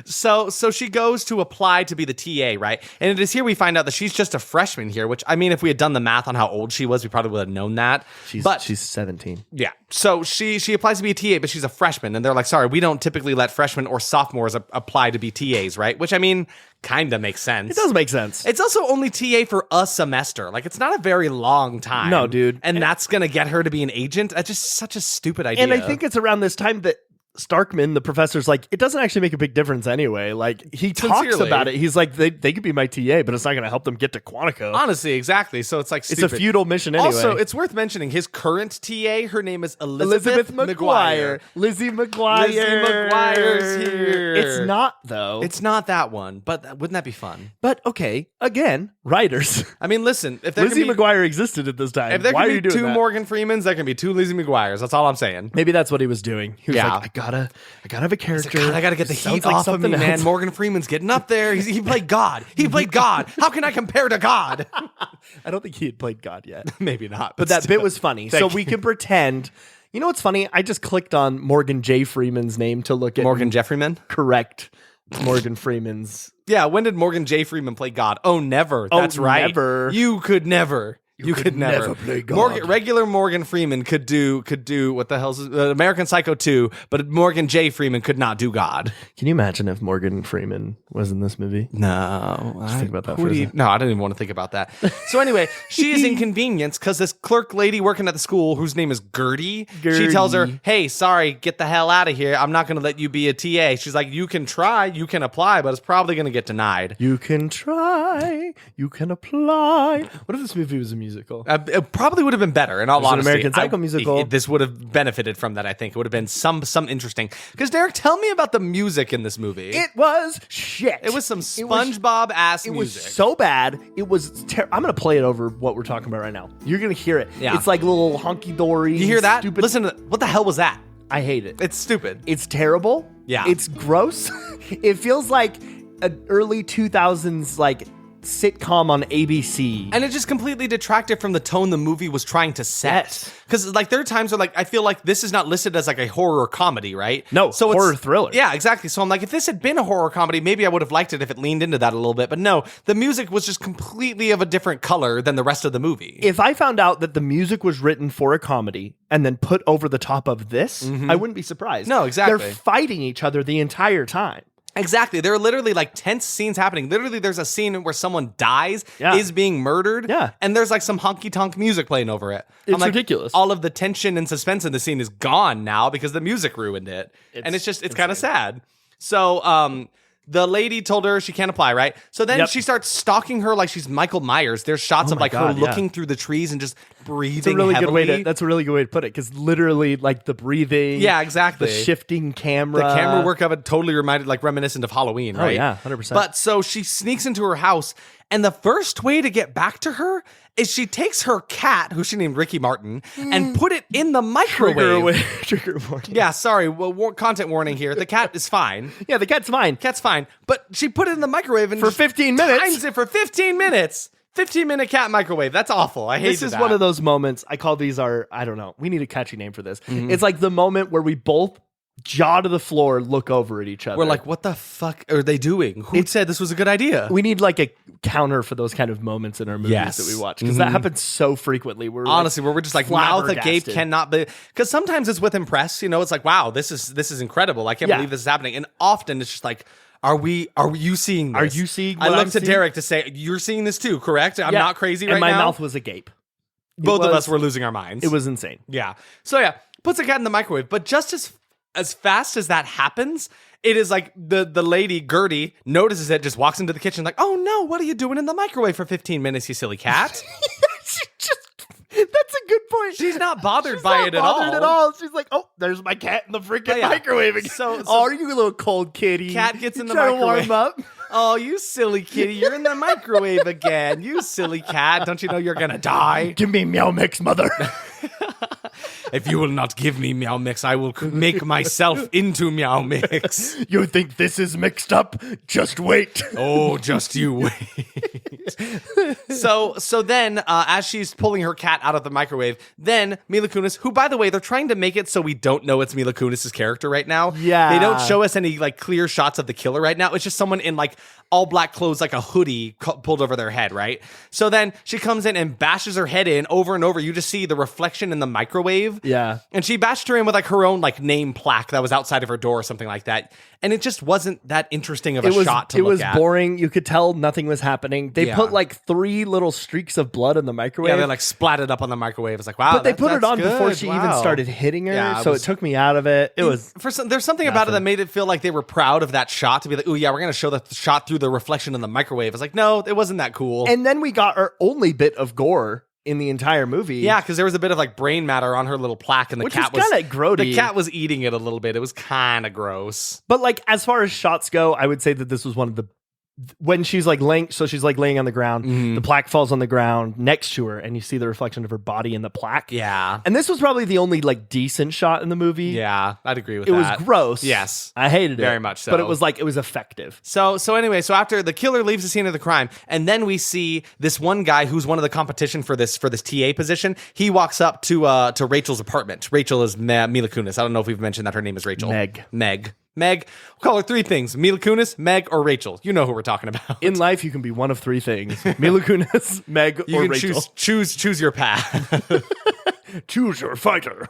So she goes to apply to be the TA, right? And it is here we find out that she's just a freshman here, which, I mean, if we had done the math on how old she was, we probably would have known that. She's 17. Yeah. So she applies to be a TA, but she's a freshman. And they're like, sorry, we don't typically let freshmen or sophomores apply to be TAs, right? Which, I mean, kind of makes sense. It does make sense. It's also only TA for a semester. Like, it's not a very long time. No, dude. And that's going to get her to be an agent? That's just such a stupid idea. And I think it's around this time that Starkman, the professor's like, it doesn't actually make a big difference anyway. Like, he talks about it. He's like, they could be my TA, but it's not going to help them get to Quantico. Honestly, exactly. So it's like stupid. It's a futile mission anyway. Also, it's worth mentioning his current TA, her name is Elizabeth McGuire. Lizzie McGuire. Lizzie McGuire's here. It's not, though. It's not that one, but wouldn't that be fun? But, okay, again, writers. I mean, listen, if Lizzie McGuire existed at this time. If there Why can are you be doing two that? Morgan Freemans, there can be two Lizzie McGuires. That's all I'm saying. Maybe that's what he was doing. He was like, I gotta have a character. Like, God, I gotta get the heat off of me, man. Morgan Freeman's getting up there. He played God. He played God. How can I compare to God? I don't think he had played God yet. Maybe not. But that bit was funny. So we can pretend. You know what's funny? I just clicked on Morgan J. Freeman's name to look at Morgan Jeffreyman? Correct. Morgan Freeman's. Yeah, when did Morgan J. Freeman play God? Oh, never. That's right. Never. You could never. You could never play God. Regular Morgan Freeman could do what the hell's American Psycho 2, but Morgan J. Freeman could not do God. Can you imagine if Morgan Freeman was in this movie? No. Think about that for a second. No, I don't even want to think about that. So anyway, she is inconvenienced because this clerk lady working at the school, whose name is Gertie, she tells her, hey, sorry, get the hell out of here. I'm not going to let you be a TA. She's like, you can try, you can apply, but it's probably going to get denied. You can try, you can apply. What if this movie was a musical? It probably would have been better, in all honesty. An American Psycho musical. This would have benefited from that, I think. It would have been some interesting. Because, Derek, tell me about the music in this movie. It was shit. It was some SpongeBob-ass music. It was so bad. It was I'm going to play it over what we're talking about right now. You're going to hear it. Yeah. It's like little honky-dory. You hear that? Stupid. Listen to what the hell was that? I hate it. It's stupid. It's terrible. Yeah. It's gross. It feels like an early 2000s, like, sitcom on ABC. And it just completely detracted from the tone the movie was trying to set. Yes. Because like there are times where like I feel like this is not listed as like a horror comedy, right? No, so horror it's, thriller. Yeah, exactly. So I'm like, if this had been a horror comedy, maybe I would have liked it if it leaned into that a little bit. But no, the music was just completely of a different color than the rest of the movie. If I found out that the music was written for a comedy and then put over the top of this, I wouldn't be surprised. No, exactly. They're fighting each other the entire time. Exactly. There are literally like tense scenes happening. Literally, there's a scene where someone dies, is being murdered, and there's like some honky-tonk music playing over it. It's ridiculous. All of the tension and suspense in the scene is gone now because the music ruined it. And it's kind of sad. So, the lady told her she can't apply, right? So then she starts stalking her like she's Michael Myers. There's shots of like her looking through the trees and just breathing It's a really heavily. good way that's a really good way to put it, because literally like the breathing, exactly, the shifting camera, the camera work of it totally reminiscent of Halloween, right? Oh yeah, 100%. But so she sneaks into her house, and the first way to get back to her is she takes her cat, who she named Ricky Martin, and put it in the microwave. Trigger warning. Yeah, sorry. Well, content warning here. The cat is fine. Yeah, the cat's fine. Cat's fine. But she put it in the microwave and for 15 minutes. Times it for 15 minutes. 15-minute cat microwave. That's awful. I hate that. This is one of those moments. I call these I don't know. We need a catchy name for this. It's like the moment where we both jaw to the floor, look over at each other. We're like, what the fuck are they doing? Who said this was a good idea? We need like a counter for those kind of moments in our movies that we watch, because that happens so frequently. Honestly, where we're just like mouth agape, cannot be, because sometimes it's with impress. You know, it's like, wow, this is incredible. I can't believe this is happening. And often it's just like, are you seeing this? Are you seeing I what looked I'm to seeing? Derek to say, you're seeing this too, correct? I'm not crazy right now. And my mouth was agape. Both of us were losing our minds. It was insane. Yeah. So yeah, puts a cat in the microwave. But just as fast as that happens, it is like the lady, Gertie, notices it, just walks into the kitchen like, oh no, what are you doing in the microwave for 15 minutes, you silly cat? That's a good point. She's not bothered by it at all. She's like, oh, there's my cat in the freaking microwave again. So oh, are you a little cold kitty? Cat gets in the trying microwave. to warm up. Oh, you silly kitty, you're in the microwave again. You silly cat. Don't you know you're gonna die? Give me Meow Mix, mother. If you will not give me Meow Mix, I will make myself into Meow Mix. You think this is mixed up? Just wait. Oh, just you wait. So then, as she's pulling her cat out of the microwave, then Mila Kunis, who, by the way, they're trying to make it so we don't know it's Mila Kunis' character right now. Yeah. They don't show us any like clear shots of the killer right now. It's just someone in like all black clothes, like a hoodie pulled over their head, right? So then she comes in and bashes her head in over and over. You just see the reflection in the microwave. Yeah. And she bashed her in with like her own like name plaque that was outside of her door or something like that. And it just wasn't that interesting of a shot to look at. It was boring. You could tell nothing was happening. They put like 3 little streaks of blood in the microwave. Yeah, they like splatted up on the microwave. It's like, wow. But they put it on good. before she even started hitting her, so it took me out of it. It was there's something about it that made it feel like they were proud of that shot, to be like, oh yeah, we're gonna show the shot through the reflection in the microwave. It's like, no, it wasn't that cool. And then we got our only bit of gore in the entire movie. Yeah, because there was a bit of like brain matter on her little plaque, and the cat was kind of grody. The cat was eating it a little bit. It was kind of gross. But like, as far as shots go, I would say that this was one of the, when she's like laying on the ground, the plaque falls on the ground next to her, and you see the reflection of her body in the plaque. Yeah. And this was probably the only like decent shot in the movie. Yeah, I'd agree with that. It was gross. Yes. I hated it. Very much so. But it was effective. So anyway, so after the killer leaves the scene of the crime, and then we see this one guy who's one of the competition for this TA position. He walks up to Rachel's apartment. Rachel is Mila Kunis. I don't know if we've mentioned that her name is Rachel. Meg. Meg, we'll call her three things: Mila Kunis, Meg, or Rachel. You know who we're talking about. In life, you can be one of three things: Mila Kunis, Meg, You or can Rachel. choose your path. Choose your fighter,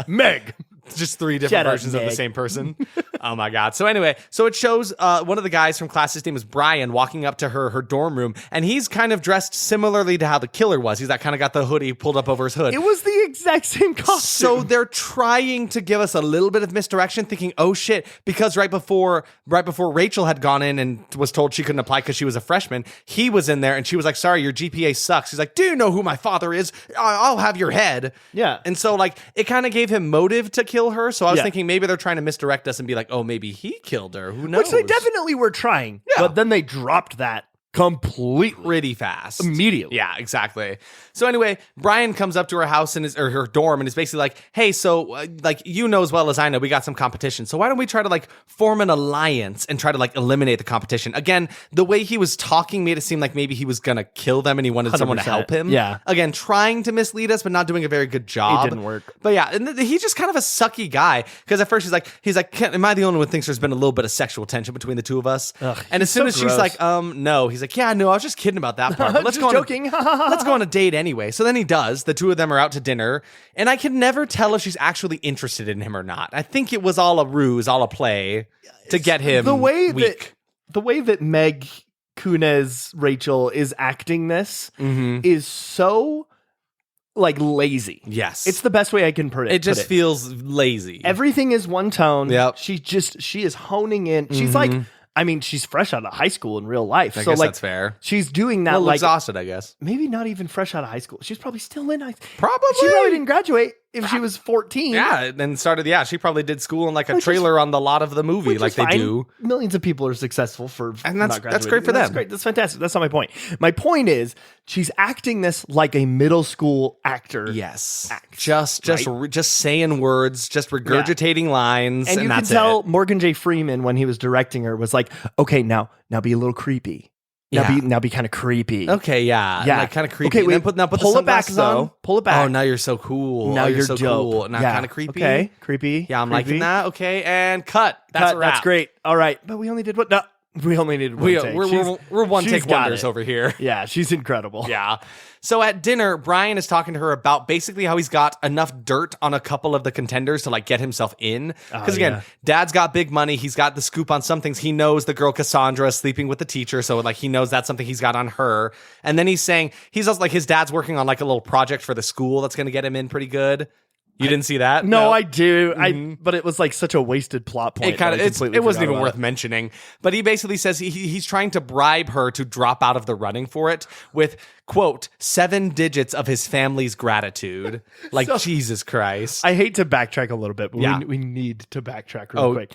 Meg. Just three different Shut up, versions of the Meg. same person. Oh my God. So anyway, so it shows one of the guys from class, his name is Brian, walking up to her dorm room, and he's kind of dressed similarly to how the killer was. He's that kind of got the hoodie pulled up over his hood. It was the exact same costume. So they're trying to give us a little bit of misdirection, thinking, oh shit, because right before Rachel had gone in and was told she couldn't apply because she was a freshman, he was in there and she was like, sorry, your GPA sucks. He's like, do you know who my father is? I'll have your head. Yeah. And so like it kind of gave him motive to kill her. So I was Yeah. thinking maybe they're trying to misdirect us and be like, oh, maybe he killed her. Who knows? Which they definitely were trying. Yeah. But then they dropped that completely. pretty fast. Immediately. Yeah, exactly. So anyway, Brian comes up to her house and or her dorm and is basically like, hey, so like you know as well as I know, we got some competition. So why don't we try to like form an alliance and try to like eliminate the competition? Again, the way he was talking made it seem like maybe he was going to kill them and he wanted someone to 100%. help him. Yeah. Again, trying to mislead us, but not doing a very good job. It didn't work. But yeah, and he's just kind of a sucky guy because at first he's like, am I the only one who thinks there's been a little bit of sexual tension between the two of us? Ugh, and as he's soon so as she's gross. like, no, he's like, yeah, no, I was just kidding about that part. But let's Just go on joking. let's go on a date anyway. So then he does. The two of them are out to dinner, and I can never tell if she's actually interested in him or not. I think it was all a ruse, all a play to get him the way weak. that Meg Kunis Rachel is acting this Mm-hmm. is so like lazy. Yes. It's the best way I can put it. it just feels lazy. Everything is one tone. Yep. She is honing in. She's like, I mean, she's fresh out of high school in real life. I so guess like that's fair. she's doing that A little like exhausted, I guess. maybe not even fresh out of high school. She's probably still in high school. Probably. She probably didn't graduate if she was 14. Yeah, and started. Yeah, she probably did school in like a Which is- trailer on the lot of the movie, Which like is they fine. do. Millions of people are successful for And not that's graduating. great for That's them. great. That's fantastic. That's not my point. My point is she's acting this like a middle school actor. Yes, Act, just saying words, just regurgitating lines, And you can that's tell it. Morgan J. Freeman when he was directing her was like, okay, now be a little creepy. Now be kind of creepy. Okay, yeah, Yeah. like kind of creepy. Okay, And wait, then put the pull it back sunglasses though. on. Pull it back. Oh, now you're so cool. Now Oh, you're so dope. cool. Now Yeah. kind of creepy. Okay, creepy. Yeah, I'm creepy. liking that. Okay, and cut. That's Cut, a wrap. That's great. All right, but we only did what? No, we only needed one take. We're one she's take got wonders it. over here. Yeah, she's incredible. Yeah. So at dinner, Brian is talking to her about basically how he's got enough dirt on a couple of the contenders to like get himself in. Because again, yeah. Dad's got big money. He's got the scoop on some things. He knows the girl Cassandra is sleeping with the teacher. So like he knows that's something he's got on her. And then he's saying he's also like his dad's working on like a little project for the school that's going to get him in pretty good. You didn't see that? No, I do. But it was like such a wasted plot point. It kind that I of completely it wasn't forgot even about worth mentioning. But he basically says he's trying to bribe her to drop out of the running for it with quote 7 digits of his family's gratitude. Like Jesus Christ. I hate to backtrack a little bit, but Yeah. we need to backtrack real quick.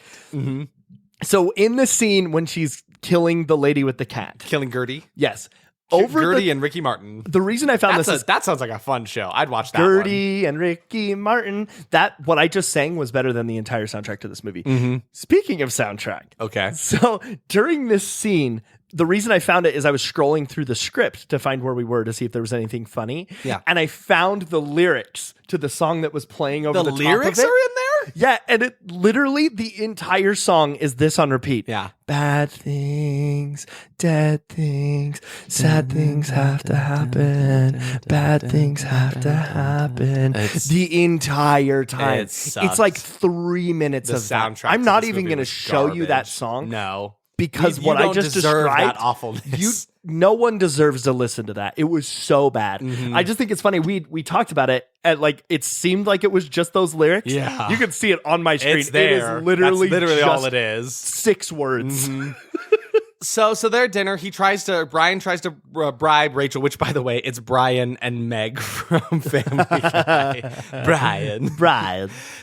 So in the scene when she's killing the lady with the cat, Killing Gertie. yes, over Gertie and Ricky Martin. the reason I found That sounds like a fun show. I'd watch that Gertie and Ricky Martin. That what I just sang was better than the entire soundtrack to this movie. Speaking of soundtrack, one. Okay. so during this scene, the reason I found it is I was scrolling through the script to find where we were to see if there was anything funny. Yeah. And I found the lyrics to the song that was playing over The the, lyrics top are of it. in there? Yeah, and it literally the entire song is this on repeat. Yeah. Bad things, dead things, sad things have to happen. Bad things have to happen. The entire time. It sucks. It's like 3 minutes The of that. soundtrack I'm to not this even movie going to was show you that garbage. song No. because You what I don't just deserve described, that awfulness. no one deserves to listen to that. It was so bad. I just think it's funny. We talked about it and like it seemed like it was just those lyrics. Yeah. You could see it on my screen. It's there. It is literally That's literally just all it is. 6 words. So they're at dinner. Brian tries to bribe Rachel, which by the way, it's Brian and Meg from Family Guy. Brian.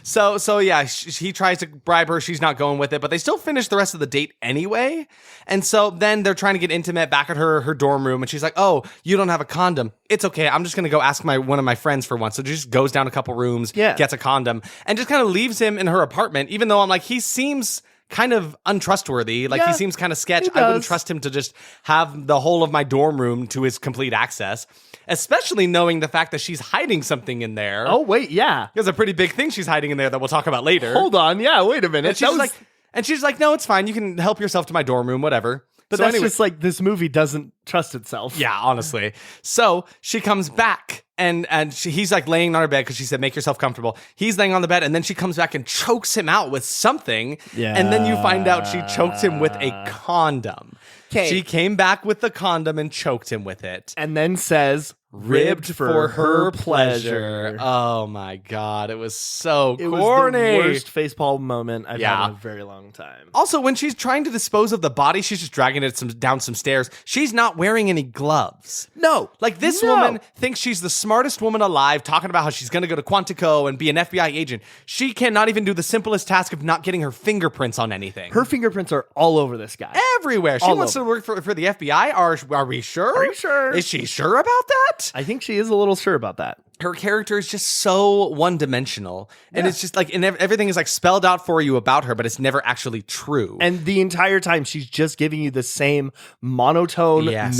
So yeah, he tries to bribe her. She's not going with it, but they still finish the rest of the date anyway. And so then they're trying to get intimate back at her dorm room, and she's like, "Oh, you don't have a condom? It's okay. I'm just gonna go ask one of my friends for one." So she just goes down a couple rooms, gets a condom, and just kind of leaves him in her apartment. Even though I'm like, he seems kind of untrustworthy. Like he seems kind of sketch. I wouldn't trust him to just have the whole of my dorm room to his complete access, especially knowing the fact that she's hiding something in there. Oh wait, yeah. There's a pretty big thing she's hiding in there that we'll talk about later. Hold on, yeah. Wait a minute. And she's like, And she's like, no, it's fine. You can help yourself to my dorm room, whatever. But So that's anyway- just like, this movie doesn't trust itself. Yeah, honestly. So she comes back and he's like laying on her bed because she said, make yourself comfortable. He's laying on the bed and then she comes back and chokes him out with something. Yeah. And then you find out she choked him with a condom. 'Kay. She came back with the condom and choked him with it. And then says, ribbed for her pleasure. Oh my God. It was so It corny. was the worst facepalm moment I've Yeah. had in a very long time. Also, when she's trying to dispose of the body, she's just dragging it down some stairs. She's not wearing any gloves. No. Like, this No. woman thinks she's the smartest woman alive, talking about how she's going to go to Quantico and be an FBI agent. She cannot even do the simplest task of not getting her fingerprints on anything. Her fingerprints are all over this guy. Everywhere. She All wants to work for the FBI. Are we sure? Are you sure? Is she sure about that? I think she is a little sure about that. Her character is just so one-dimensional. And it's just like, and everything is like spelled out for you about her, but it's never actually true. And the entire time, she's just giving you the same monotone Yes.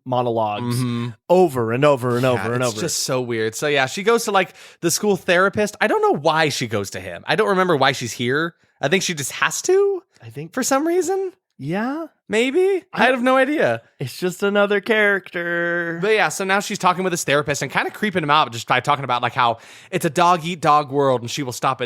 monologues over and over and over and it's over. just so weird. So yeah, she goes to like the school therapist. I don't know why she goes to him. I don't remember why she's here. I think she just has to I think, for some reason. yeah, Maybe. I have no idea. it's just another character. But yeah, so now she's talking with this therapist and kind of creeping him out just by talking about like how it's a dog-eat-dog world and she will stop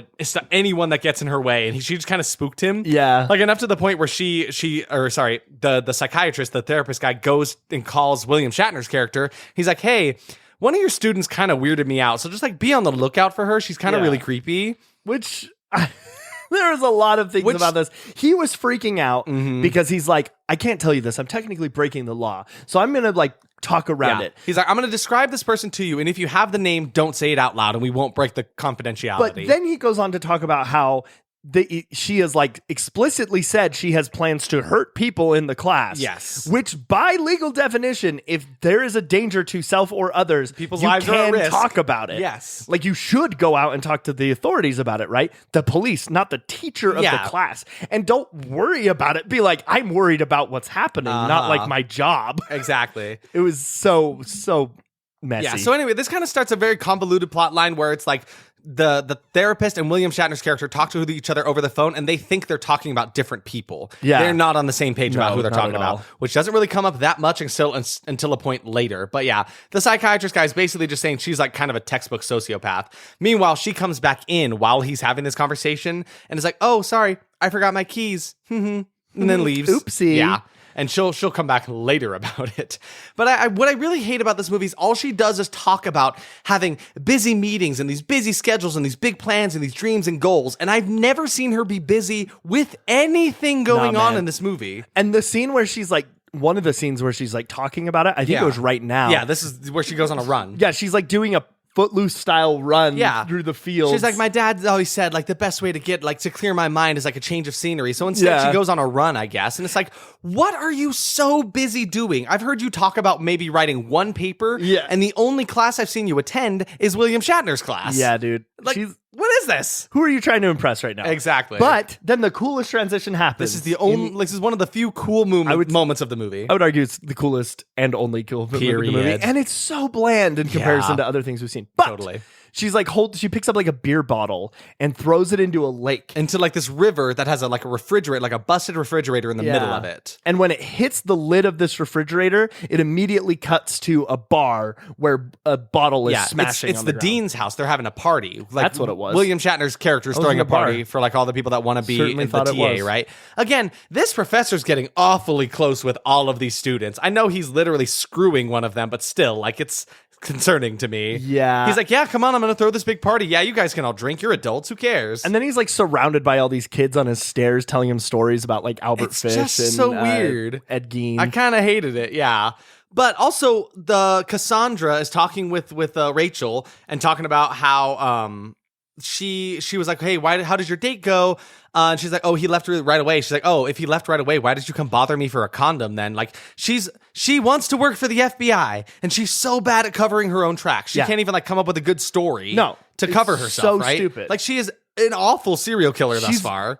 anyone that gets in her way. And she just kind of spooked him. Yeah. Like enough to the point where the psychiatrist, the therapist guy goes and calls William Shatner's character. He's like, hey, one of your students kind of weirded me out. So just like be on the lookout for her. She's kind of Yeah. really creepy. Which there was a lot of things about this. He was freaking out because he's like, I can't tell you this. I'm technically breaking the law. So I'm going to like talk around it. He's like, I'm going to describe this person to you. And if you have the name, don't say it out loud and we won't break the confidentiality. But then he goes on to talk about how she has like explicitly said she has plans to hurt people in the class. Yes. Which by legal definition, if there is a danger to self or others, People's you lives are at can risk. talk about it. Yes. Like you should go out and talk to the authorities about it, right? The police, not the teacher of Yeah. the class. And don't worry about it. Be like, I'm worried about what's happening, not like my job. Exactly. It was so messy. Yeah. So anyway, this kind of starts a very convoluted plot line where it's like the therapist and William Shatner's character talk to each other over the phone, and they think they're talking about different people. Yeah. They're not on the same page about No, who they're not talking at about, all. which doesn't really come up that much until a point later. But yeah, the psychiatrist guy is basically just saying she's like kind of a textbook sociopath. Meanwhile, she comes back in while he's having this conversation and is like, "Oh, sorry, I forgot my keys," and then leaves. Oopsie. Yeah. And she'll come back later about it. But what I really hate about this movie is all she does is talk about having busy meetings and these busy schedules and these big plans and these dreams and goals. And I've never seen her be busy with anything going on man. in this movie. And the scene where she's like, one of the scenes where she's like talking about it, I think it was right now. Yeah, this is where she goes on a run. Yeah, she's like doing a Footloose style run through the fields. She's like, my dad always said, like, the best way to get, like, to clear my mind is like a change of scenery. So instead she goes on a run, I guess. And it's like, what are you so busy doing? I've heard you talk about maybe writing one paper. Yeah. And the only class I've seen you attend is William Shatner's class. Yeah, dude. Like, what is this? Who are you trying to impress right now? Exactly. But then the coolest transition happens. This is one of the few cool moments of the movie. I would argue it's the coolest and only cool movie of the movie. Period. And it's so bland in comparison to other things we've seen. But Totally. she's like, she picks up like a beer bottle and throws it into a lake. Into like this river that has a refrigerator, like a busted refrigerator in the middle of it. And when it hits the lid of this refrigerator, it immediately cuts to a bar where a bottle is smashing. It's on the ground. dean's house. They're having a party. Like, That's what it was. William Shatner's character is was throwing in a the bar. party for like all the people that want to be Certainly in the thought it TA, was. right? Again, this professor's getting awfully close with all of these students. I know he's literally screwing one of them, but still, like, it's concerning to me. Yeah. He's like, yeah, come on, I'm going to throw this big party. Yeah, you guys can all drink. You're adults. Who cares? And then he's like surrounded by all these kids on his stairs telling him stories about like Albert It's Fish just and so weird. Ed Gein. I kind of hated it, yeah. But also, the Cassandra is talking with Rachel and talking about how she was like, hey, how did your date go? And she's like, oh, he left right away. She's like, oh, if he left right away, why did you come bother me for a condom then? Like, she wants to work for the FBI, and she's so bad at covering her own tracks. She can't even like come up with a good story to cover herself, so right? stupid. Like, she is an awful serial killer thus far.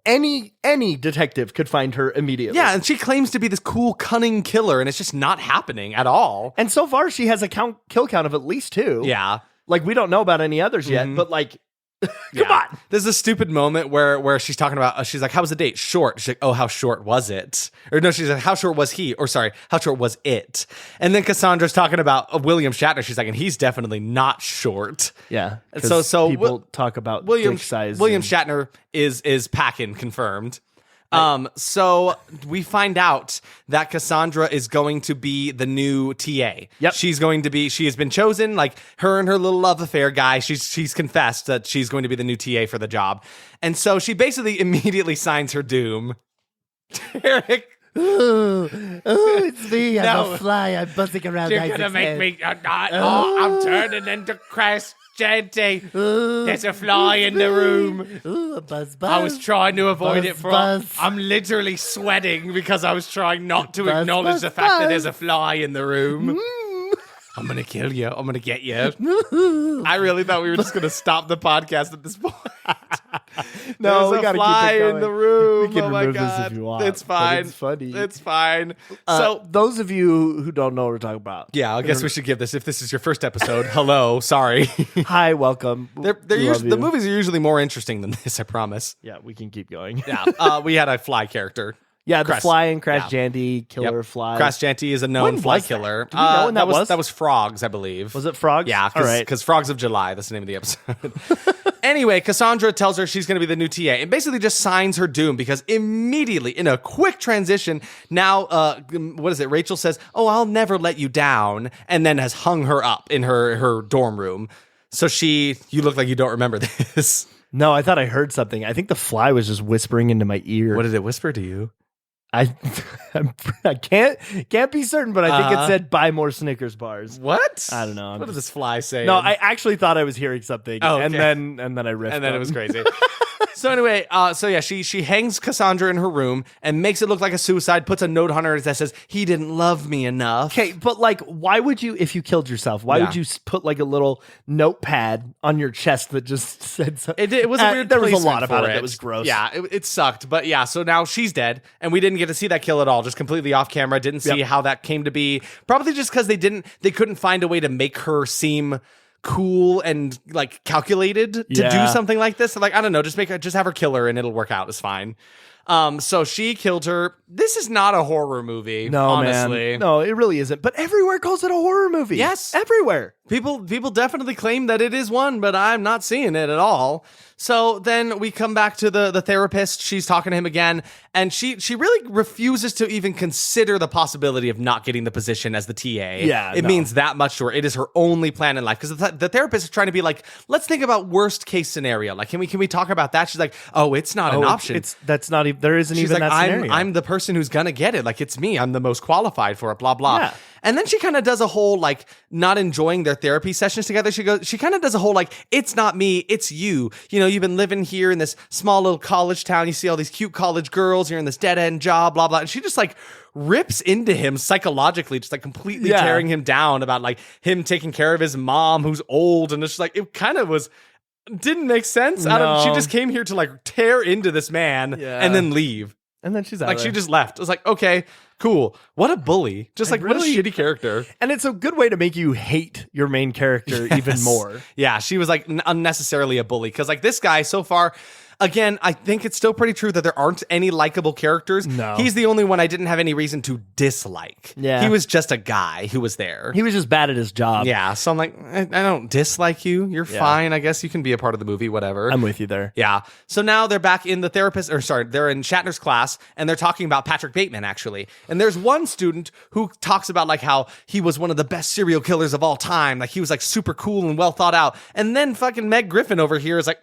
Any detective could find her immediately. Yeah, and she claims to be this cool, cunning killer, and it's just not happening at all. And so far, she has a kill count of at least 2. Yeah. Like, we don't know about any others yet, but like, Come on. There's a stupid moment where she's talking about, she's like, how was the date? Short. She's like, oh, how short was it? Or no, she's like, how short was he? Or sorry, how short was it? And then Cassandra's talking about William Shatner. She's like, and he's definitely not short. Yeah. So people talk about dick size. William Shatner is packing, confirmed. So we find out that Cassandra is going to be the new TA. Yep. She has been chosen, like her and her little love affair guy. She's confessed that she's going to be the new TA for the job. And so she basically immediately signs her doom. Eric. Oh, it's me. I'm a fly. I'm buzzing around. You're going to make me, I'm turning into Crash Genty. There's a fly in the room. Ooh, a buzz. I was trying to avoid Buzz, it for. buzz. I'm literally sweating because I was trying not to Buzz, acknowledge buzz, the fact that buzz. there's a fly in the room. I'm gonna kill you. I'm gonna get you. I really thought we were just gonna stop the podcast at this point. No, There's we a gotta fly keep it going. in the room. We can Oh my remove god, this if you want. it's but fine. It's funny. It's fine. So So those of you who don't know what we're talking about, yeah, I guess we should give this. If this is your first episode, hello. Sorry. hi, welcome. They're We love usually, the you. movies are usually more interesting than this. I promise. Yeah, we can keep going. Yeah, we had a fly character. Yeah, the Crash- fly and Crash yeah. Jandy, killer fly. Crash Janty is a known When fly was that? killer. Do we know when that was? That was Frogs, I believe. Was it Frogs? Yeah, All right. because Frogs of July. That's the name of the episode. Anyway, Cassandra tells her she's going to be the new TA and basically just signs her doom because immediately, in a quick transition, now, what is it? Rachel says, oh, I'll never let you down, and then has hung her up in her dorm room. So you look like you don't remember this. No, I thought I heard something. I think the fly was just whispering into my ear. What did it whisper to you? I can't be certain, but I think it said buy more Snickers bars. What? I don't know. What did this fly say? No, I actually thought I was hearing something. Oh, and okay. then I riffed. And then it them. was crazy. So anyway, she hangs Cassandra in her room and makes it look like a suicide, puts a note on her that says, he didn't love me enough. Okay, but like, why would you, if you killed yourself, why would you put like a little notepad on your chest that just said something? It was a weird There was a placement lot about for it that was gross. Yeah, it sucked. But yeah, so now she's dead, and we didn't get to see that kill at all, just completely off camera. Didn't see how that came to be. Probably just because they couldn't find a way to make her seem cool and like calculated to do something like this. So, like, I don't know, just have her kill her and it'll work out. It's fine. So she killed her. This is not a horror movie. No, honestly. man. No, it really isn't. But everywhere calls it a horror movie. Yes. Everywhere. People definitely claim that it is one, but I'm not seeing it at all. So then we come back to the therapist. She's talking to him again, and she really refuses to even consider the possibility of not getting the position as the TA. Yeah, it no. means that much to her. It is her only plan in life because the therapist is trying to be like, let's think about worst case scenario. Like, can we talk about that? She's like, oh, it's not an option. That's not even. There isn't She's even like, that scenario. I'm the person who's gonna get it. Like, it's me. I'm the most qualified for it. Blah blah. Yeah. And then she kind of does a whole like not enjoying their therapy sessions together. She kind of does a whole like, it's not me, it's you. You know, you've been living here in this small little college town. You see all these cute college girls. You're in this dead end job. Blah blah. And she just like rips into him psychologically, just like completely tearing him down about like him taking care of his mom who's old. And it's just like, it kind of didn't make sense. She just came here to like tear into this man and then leave. And then she's out. Like, she just left. I was like, okay, cool. What a bully. Just like, what a shitty character. And it's a good way to make you hate your main character even more. Yeah, she was like unnecessarily a bully. Because like this guy so far, again, I think it's still pretty true that there aren't any likable characters. No. He's the only one I didn't have any reason to dislike. Yeah. He was just a guy who was there. He was just bad at his job. Yeah, so I'm like, I don't dislike you. You're fine. I guess you can be a part of the movie, whatever. I'm with you there. Yeah. So now they're back in they're in Shatner's class, and they're talking about Patrick Bateman, actually. And there's one student who talks about like how he was one of the best serial killers of all time. Like, he was like super cool and well thought out. And then fucking Meg Griffin over here is like,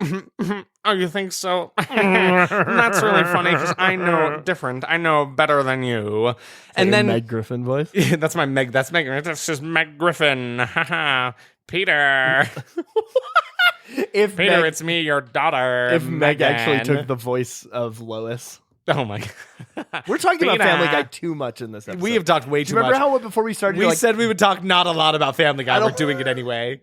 oh, you think so? That's really funny because I know different. I know better than you. And then Meg Griffin voice. that's my Meg. That's Meg. That's just Meg Griffin. Peter. If Peter, Meg, it's me, your daughter. if Meg actually Megan. took the voice of Lois. Oh my god. We're talking about Peter. Family Guy too much in this episode. We have talked way Do too you remember much. how before we started, We you're like, said we would talk not a lot about Family Guy. We're don't- doing it anyway.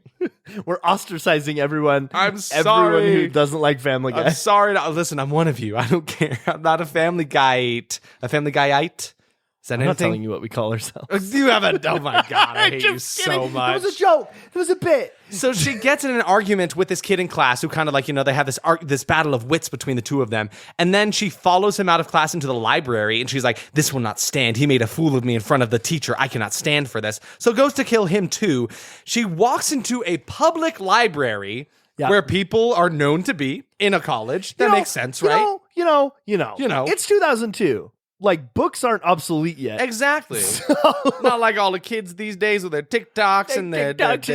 we're ostracizing everyone. I'm Everyone sorry. who doesn't like Family Guy. I'm sorry. Listen, I'm one of you. I don't care. I'm not a Family Guy-ite. A Family Guy-ite? Is that I'm not anything? telling you what we call ourselves. You haven't. Oh my God, I hate you Just so kidding. much. It was a joke. It was a bit. So she gets in an argument with this kid in class who kind of like, they have this battle of wits between the two of them. And then she follows him out of class into the library and she's like, this will not stand. He made a fool of me in front of the teacher. I cannot stand for this. So goes to kill him too. She walks into a public library where people are known to be in a college. That makes sense, right? You know. It's 2002. Like, books aren't obsolete yet. Exactly. Not like all the kids these days with their TikToks and their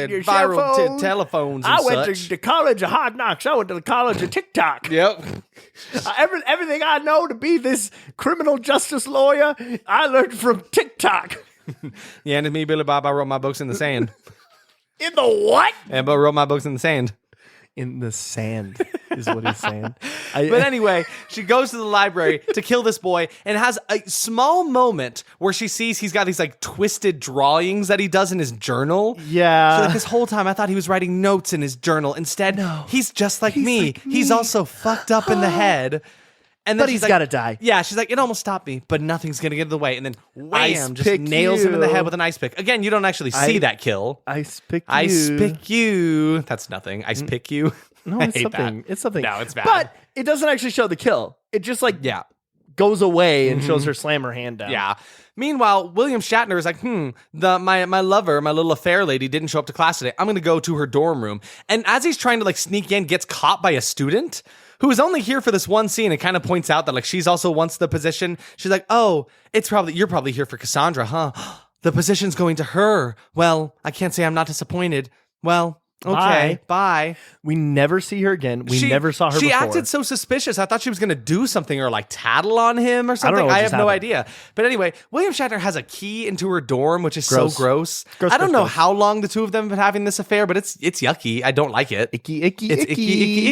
your viral telephones and I went such. to college of Hard Knocks. I went to the college of TikTok. Yep. Everything I know to be this criminal justice lawyer, I learned from TikTok. Yeah, and it's me, Billy Bob. I wrote my books in the sand. In the what? And I wrote my books in the sand. In the sand is what he's saying. But anyway, she goes to the library to kill this boy and has a small moment where she sees he's got these like twisted drawings that he does in his journal. Yeah. So like this whole time I thought he was writing notes in his journal. Instead, he's just like me. He's also fucked up in the head. And then but he's like, got to die. Yeah, she's like, it almost stopped me, but nothing's going to get in the way. And then wham, just pick nails him in the you. head with an ice pick. Again, you don't actually see that kill. Ice pick you. Ice pick you. That's nothing. Ice pick you. No, I it's hate something. that. It's something. No, it's bad. But it doesn't actually show the kill. It just like goes away and shows her slam her hand down. Yeah. Meanwhile, William Shatner is like, my lover, my little affair lady didn't show up to class today. I'm going to go to her dorm room. And as he's trying to like sneak in, gets caught by a student who is only here for this one scene and kind of points out that like she's also wants the position. She's like, oh, you're probably here for Cassandra, huh? The position's going to her. Well, I can't say I'm not disappointed. Well, okay, bye. We never see her again. We never saw her She before. acted so suspicious. I thought she was going to do something or like tattle on him or something. know what I just have no happened. idea. But anyway, William Shatner has a key into her dorm, which is Gross. so gross. Gross, I don't gross, know gross. how long the two of them have been having this affair, but it's yucky. I don't like it. Icky. It's icky.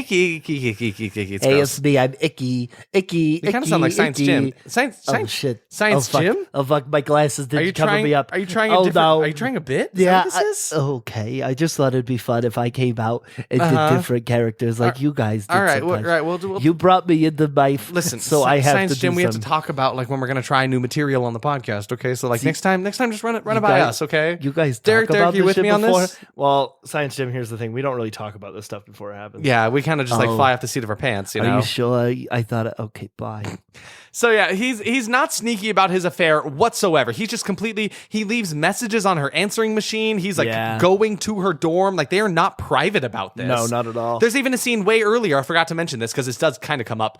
It's Hey, gross. it's me. I'm icky. You kind of sound like Science Jim. Oh shit! Science Jim? Oh fuck! My glasses didn't cover me up. Are you trying oh, a different? no. Are you trying a bit? Is Yeah. that what this is? Okay. I just thought it'd be fun if I came out and did different characters like you guys did. All right. sometimes. Right. We'll You brought me into my. listen. so I have Science to Jim. do We have to some- talk about like when we're gonna try new material on the podcast. Okay. So like next time, just run it by guys- us. Okay. You guys talk Derek, about you this with shit me on before? this? Well, Science Jim, here's the thing. We don't really talk about this stuff before it happens. Yeah, we kind of just like Oh. fly off the seat of our pants, you know. Are you sure? I thought, okay, bye. So yeah, he's not sneaky about his affair whatsoever. He's just he leaves messages on her answering machine. He's like going to her dorm. Like they are not private about this. No, not at all. There's even a scene way earlier. I forgot to mention this because this does kind of come up.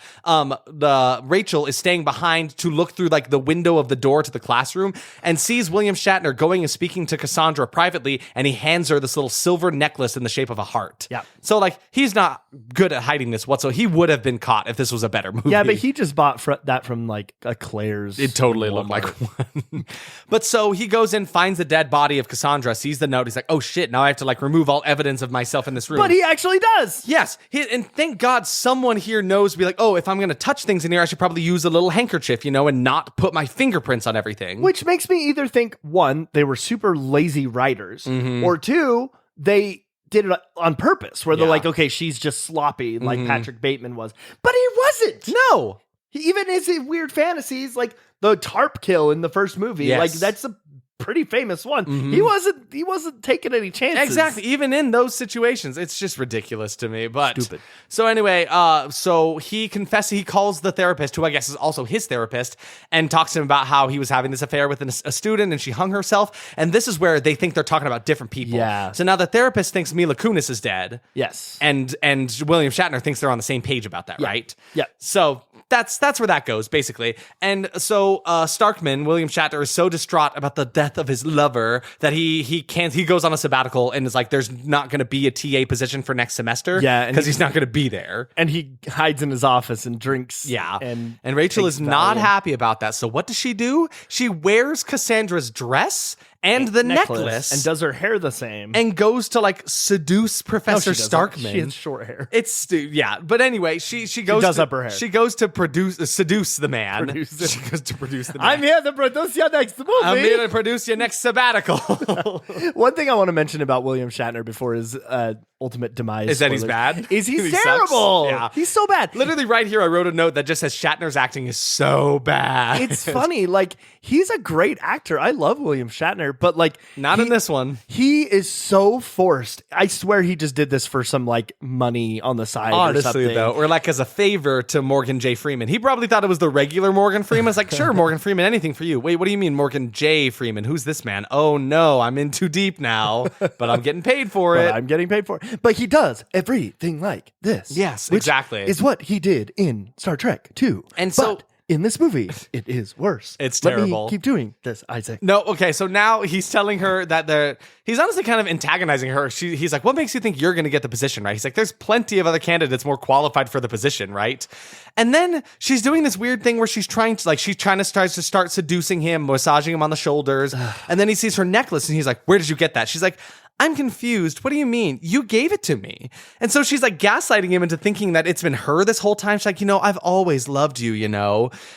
The Rachel is staying behind to look through like the window of the door to the classroom and sees William Shatner going and speaking to Cassandra privately, and he hands her this little silver necklace in the shape of a heart. Yeah. So like he's not good at hiding this whatsoever. He would have been caught if this was a better movie. Yeah, but he just bought that from like a Claire's. It totally looked like one. But so he goes in, finds the dead body of Cassandra, sees the note. He's like, oh shit, now I have to like remove all evidence of myself in this room. But he actually does. Yes. And thank God someone here knows to be like, oh, if I'm going to touch things in here, I should probably use a little handkerchief, and not put my fingerprints on everything. Which makes me either think, one, they were super lazy writers, or two, they did it on purpose, where they're like, okay, she's just sloppy like Patrick Bateman was. But he wasn't. No. Even his weird fantasies, like the tarp kill in the first movie, like that's a pretty famous one. He wasn't taking any chances. Exactly. Even in those situations, it's just ridiculous to me. But Stupid. So anyway, so he confesses. He calls the therapist, who I guess is also his therapist, and talks to him about how he was having this affair with a student, and she hung herself. And this is where they think they're talking about different people. Yeah. So now the therapist thinks Mila Kunis is dead. Yes. And William Shatner thinks they're on the same page about that, right? Yeah. So that's where that goes, basically. And so Starkman, William Shatner, is so distraught about the death of his lover that he goes on a sabbatical and is like, there's not going to be a TA position for next semester. Yeah, because he's not going to be there. And he hides in his office and drinks. Yeah. And Rachel takes is not Valium. happy about that. So what does she do? She wears Cassandra's dress and the necklace and does her hair the same. and goes to like seduce Professor she doesn't. Starkman. She has short hair. But anyway, she goes does to, up her hair. She goes to seduce the man. Produce it. She goes to produce the man. I'm here to produce your next movie. I'm here to produce your next sabbatical. One thing I want to mention about William Shatner before his ultimate demise. Is that he's spoilers, bad? Is he's He terrible. sucks? Yeah. He's so bad. Literally right here, I wrote a note that just says Shatner's acting is so bad. It's funny. Like, he's a great actor. I love William Shatner, but like, Not in this one. He is so forced. I swear he just did this for some like money on the side or Honestly, something. though, or like as a favor to Morgan J. Freeman. He probably thought it was the regular Morgan Freeman. It's like, sure, Morgan Freeman, anything for you. Wait, what do you mean Morgan J. Freeman? Who's this man? Oh no, I'm in too deep now, but I'm getting paid for it. But I'm getting paid for it. But he does everything like this. Yes, which exactly. is what he did in Star Trek 2. And so- but in this movie, it is worse. It's Let terrible. me keep doing this, Isaac. No, okay, so now he's telling her that he's honestly kind of antagonizing her. He's like, what makes you think you're going to get the position, right? He's like, there's plenty of other candidates more qualified for the position, right? And then she's doing this weird thing where she's trying to start seducing him, massaging him on the shoulders. And then he sees her necklace and he's like, where did you get that? She's like, I'm confused. What do you mean? You gave it to me. And so she's like gaslighting him into thinking that it's been her this whole time. She's like, I've always loved you,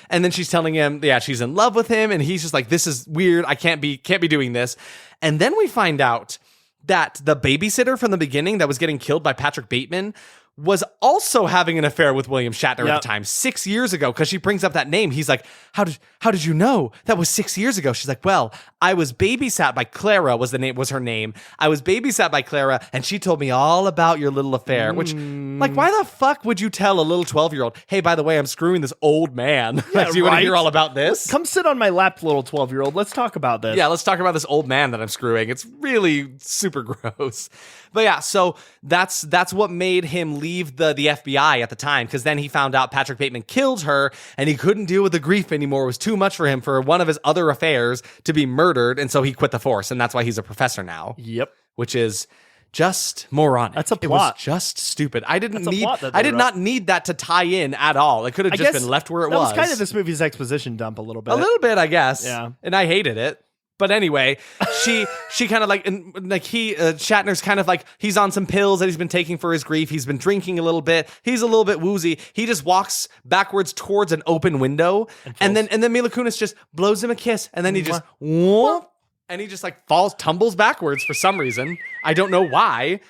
And then she's telling him, yeah, she's in love with him. And he's just like, this is weird. I can't be doing this. And then we find out that the babysitter from the beginning that was getting killed by Patrick Bateman was also having an affair with William Shatner at the time, 6 years ago, because she brings up that name. He's like, how did you know? That was 6 years ago. She's like, well, I was babysat by Clara was her name. I was babysat by Clara, and she told me all about your little affair, which, like, why the fuck would you tell a little 12-year-old, hey, by the way, I'm screwing this old man? Like, do you want to hear all about this? Come sit on my lap, little 12-year-old. Let's talk about this. Yeah, let's talk about this old man that I'm screwing. It's really super gross. But yeah, so that's what made him leave the FBI at the time, because then he found out Patrick Bateman killed her and he couldn't deal with the grief anymore. It was too much for him for one of his other affairs to be murdered, and so he quit the force, and that's why he's a professor now. Yep. Which is just moronic. That's a plot. It was just stupid. I did not need that to tie in at all. It could have just been left where it was. That was kind of this movie's exposition dump a little bit. A little bit, I guess. Yeah. And I hated it. But anyway, she kind of like, and like Shatner's kind of like, he's on some pills that he's been taking for his grief. He's been drinking a little bit. He's a little bit woozy. He just walks backwards towards an open window, and then Mila Kunis just blows him a kiss, and then he just whoop, and he just like tumbles backwards for some reason. I don't know why.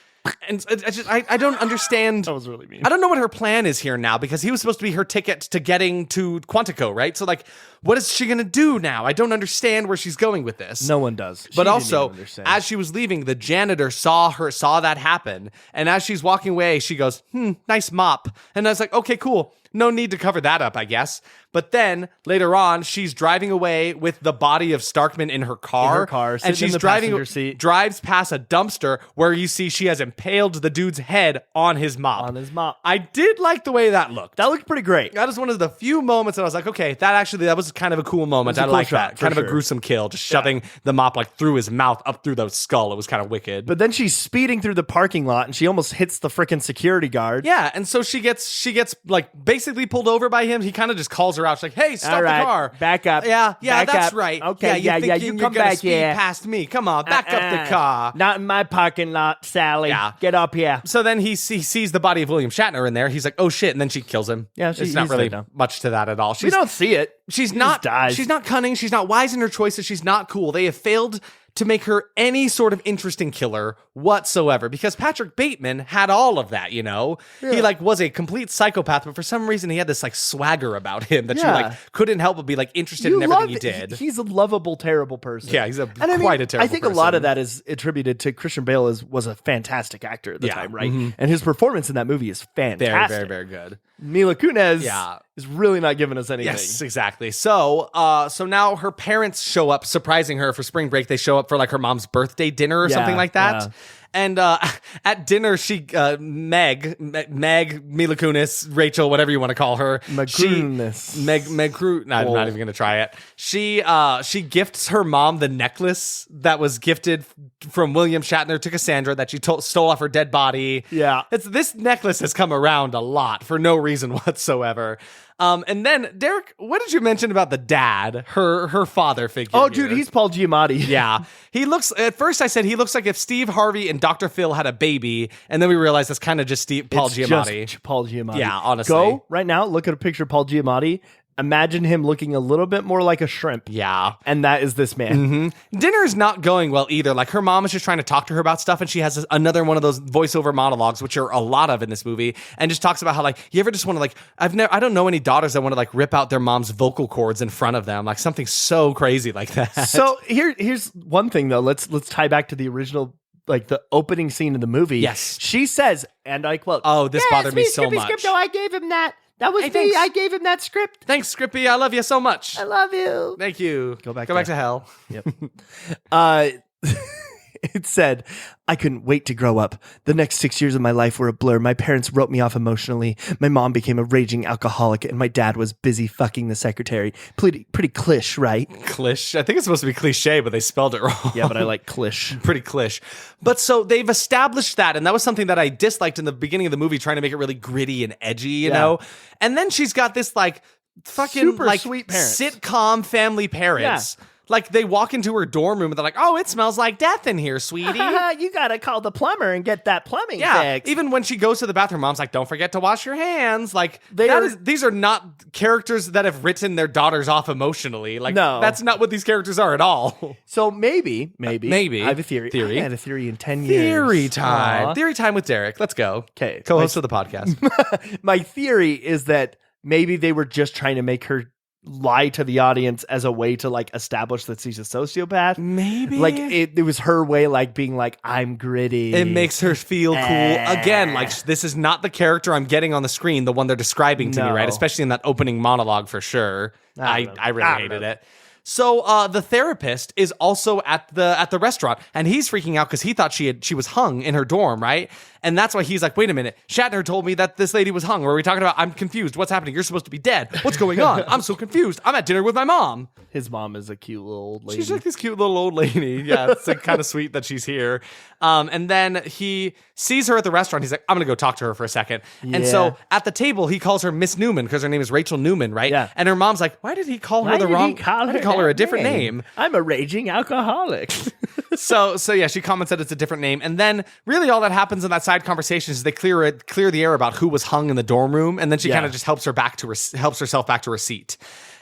And I don't understand. That was really mean. I don't know what her plan is here now, because he was supposed to be her ticket to getting to Quantico, right? So like, what is she going to do now? I don't understand where she's going with this. No one does. But also, as she was leaving, the janitor saw that happen. And as she's walking away, she goes, nice mop. And I was like, okay, cool. No need to cover that up, I guess. But then later on, she's driving away with the body of Starkman in her car. And she's drives past a dumpster where you see she has impaled the dude's head on his mop. I did like the way that looked. That looked pretty great. That was one of the few moments that I was like, okay, that was kind of a cool moment. I like that. Kind of a gruesome kill, just shoving the mop like through his mouth up through the skull. It was kind of wicked. But then she's speeding through the parking lot and she almost hits the freaking security guard. Yeah, and so she gets like basically pulled over by him. He kind of just calls her out. She's like, hey, stop the car. Back up. Yeah, back that's up. right. Okay, yeah, you come back here. Past me. Come on, back up the car. Not in my parking lot, Sally. Yeah. Get up here. So then he sees the body of William Shatner in there. He's like, oh shit, and then she kills him. Yeah, it's not really much to that at all. We don't see it. She's not cunning. She's not wise in her choices. She's not cool. They have failed to make her any sort of interesting killer whatsoever, because Patrick Bateman had all of that, Yeah. He like was a complete psychopath, but for some reason he had this like swagger about him that you like couldn't help but be like interested in everything he did. He's a lovable, terrible person. Yeah, he's quite a terrible person. I think a lot of that is attributed to Christian Bale was a fantastic actor at the time, right? Mm-hmm. And his performance in that movie is fantastic. Very, very, very good. Mila Kunis is really not giving us anything. Yes, exactly. So now her parents show up, surprising her for spring break. They show up for like her mom's birthday dinner or something like that. Yeah. And at dinner, Meg, Mila Kunis, Rachel, whatever you want to call her. Meg. I'm not even going to try it. She gifts her mom the necklace that was gifted from William Shatner to Cassandra that she stole off her dead body. Yeah. This necklace has come around a lot for no reason whatsoever. And then, Derek, what did you mention about the dad, her father figure? Oh, dude, he's Paul Giamatti. Yeah. At first I said he looks like if Steve Harvey and Dr. Phil had a baby, and then we realized that's kind of just Paul Giamatti. Just Paul Giamatti. Yeah, honestly. Go right now, look at a picture of Paul Giamatti, Imagine him looking a little bit more like a shrimp. Yeah. And that is this man. Dinner's not going well either. Like, her mom is just trying to talk to her about stuff, and she has another one of those voiceover monologues, which are a lot of in this movie, and just talks about how, like, you ever just want to, like, I don't know any daughters that want to, like, rip out their mom's vocal cords in front of them, like something so crazy like that. So here's one thing though. Let's tie back to the original, like the opening scene of the movie. Yes. She says, and I quote, "Oh, this bothered me so much. Script, no, I gave him that. That was Hey, me. thanks. I gave him that script. Thanks, Scrippy. I love you so much. I love you." Thank you. Go back to hell. Yep. It said, "I couldn't wait to grow up. The next 6 years of my life were a blur. My parents wrote me off emotionally. My mom became a raging alcoholic, and my dad was busy fucking the secretary." Pretty cliché, right? Cliché. I think it's supposed to be cliche, but they spelled it wrong. Yeah, but I like cliché. Pretty cliché. But so they've established that, and that was something that I disliked in the beginning of the movie, trying to make it really gritty and edgy, you know? And then she's got this, like, fucking, super like, sweet parents. sitcom family parents. Yeah. Like, they walk into her dorm room and they're like, "Oh, it smells like death in here, sweetie." You gotta call the plumber and get that plumbing fixed. Even when she goes to the bathroom, mom's like, "Don't forget to wash your hands." Like, They these are not characters that have written their daughters off emotionally. Like, No. that's not what these characters are at all. So maybe, I have a theory. I had a theory in 10 years. Theory time. Aw. Theory time with Derek. Let's go. Okay. Co-host of the podcast. My theory is that maybe they were just trying to make her lie to the audience as a way to, like, establish that she's a sociopath. Maybe. Like, it was her way, like, being like, "I'm gritty." It makes her feel cool. Again, like, this is not the character I'm getting on the screen, the one they're describing to me, right? Especially in that opening monologue, for sure. I really hated it. So the therapist is also at the restaurant, and he's freaking out because he thought she was hung in her dorm, right? And that's why he's like, "Wait a minute, Shatner told me that this lady was hung. What are we talking about? I'm confused. What's happening? You're supposed to be dead. What's going on? I'm so confused. I'm at dinner with my mom." His mom is a cute little old lady. She's like this cute little old lady. Yeah, it's like kind of sweet that she's here. And then he sees her at the restaurant. He's like, "I'm going to go talk to her for a second." And so at the table, he calls her Miss Newman because her name is Rachel Newman, right? Yeah. And her mom's like, "Why did he call her the wrong? Why did he call her a different name?" "I'm a raging alcoholic." So yeah, she comments that it's a different name, and then really all that happens in that side conversation is they clear the air about who was hung in the dorm room, and then she kind of just helps herself back to her seat.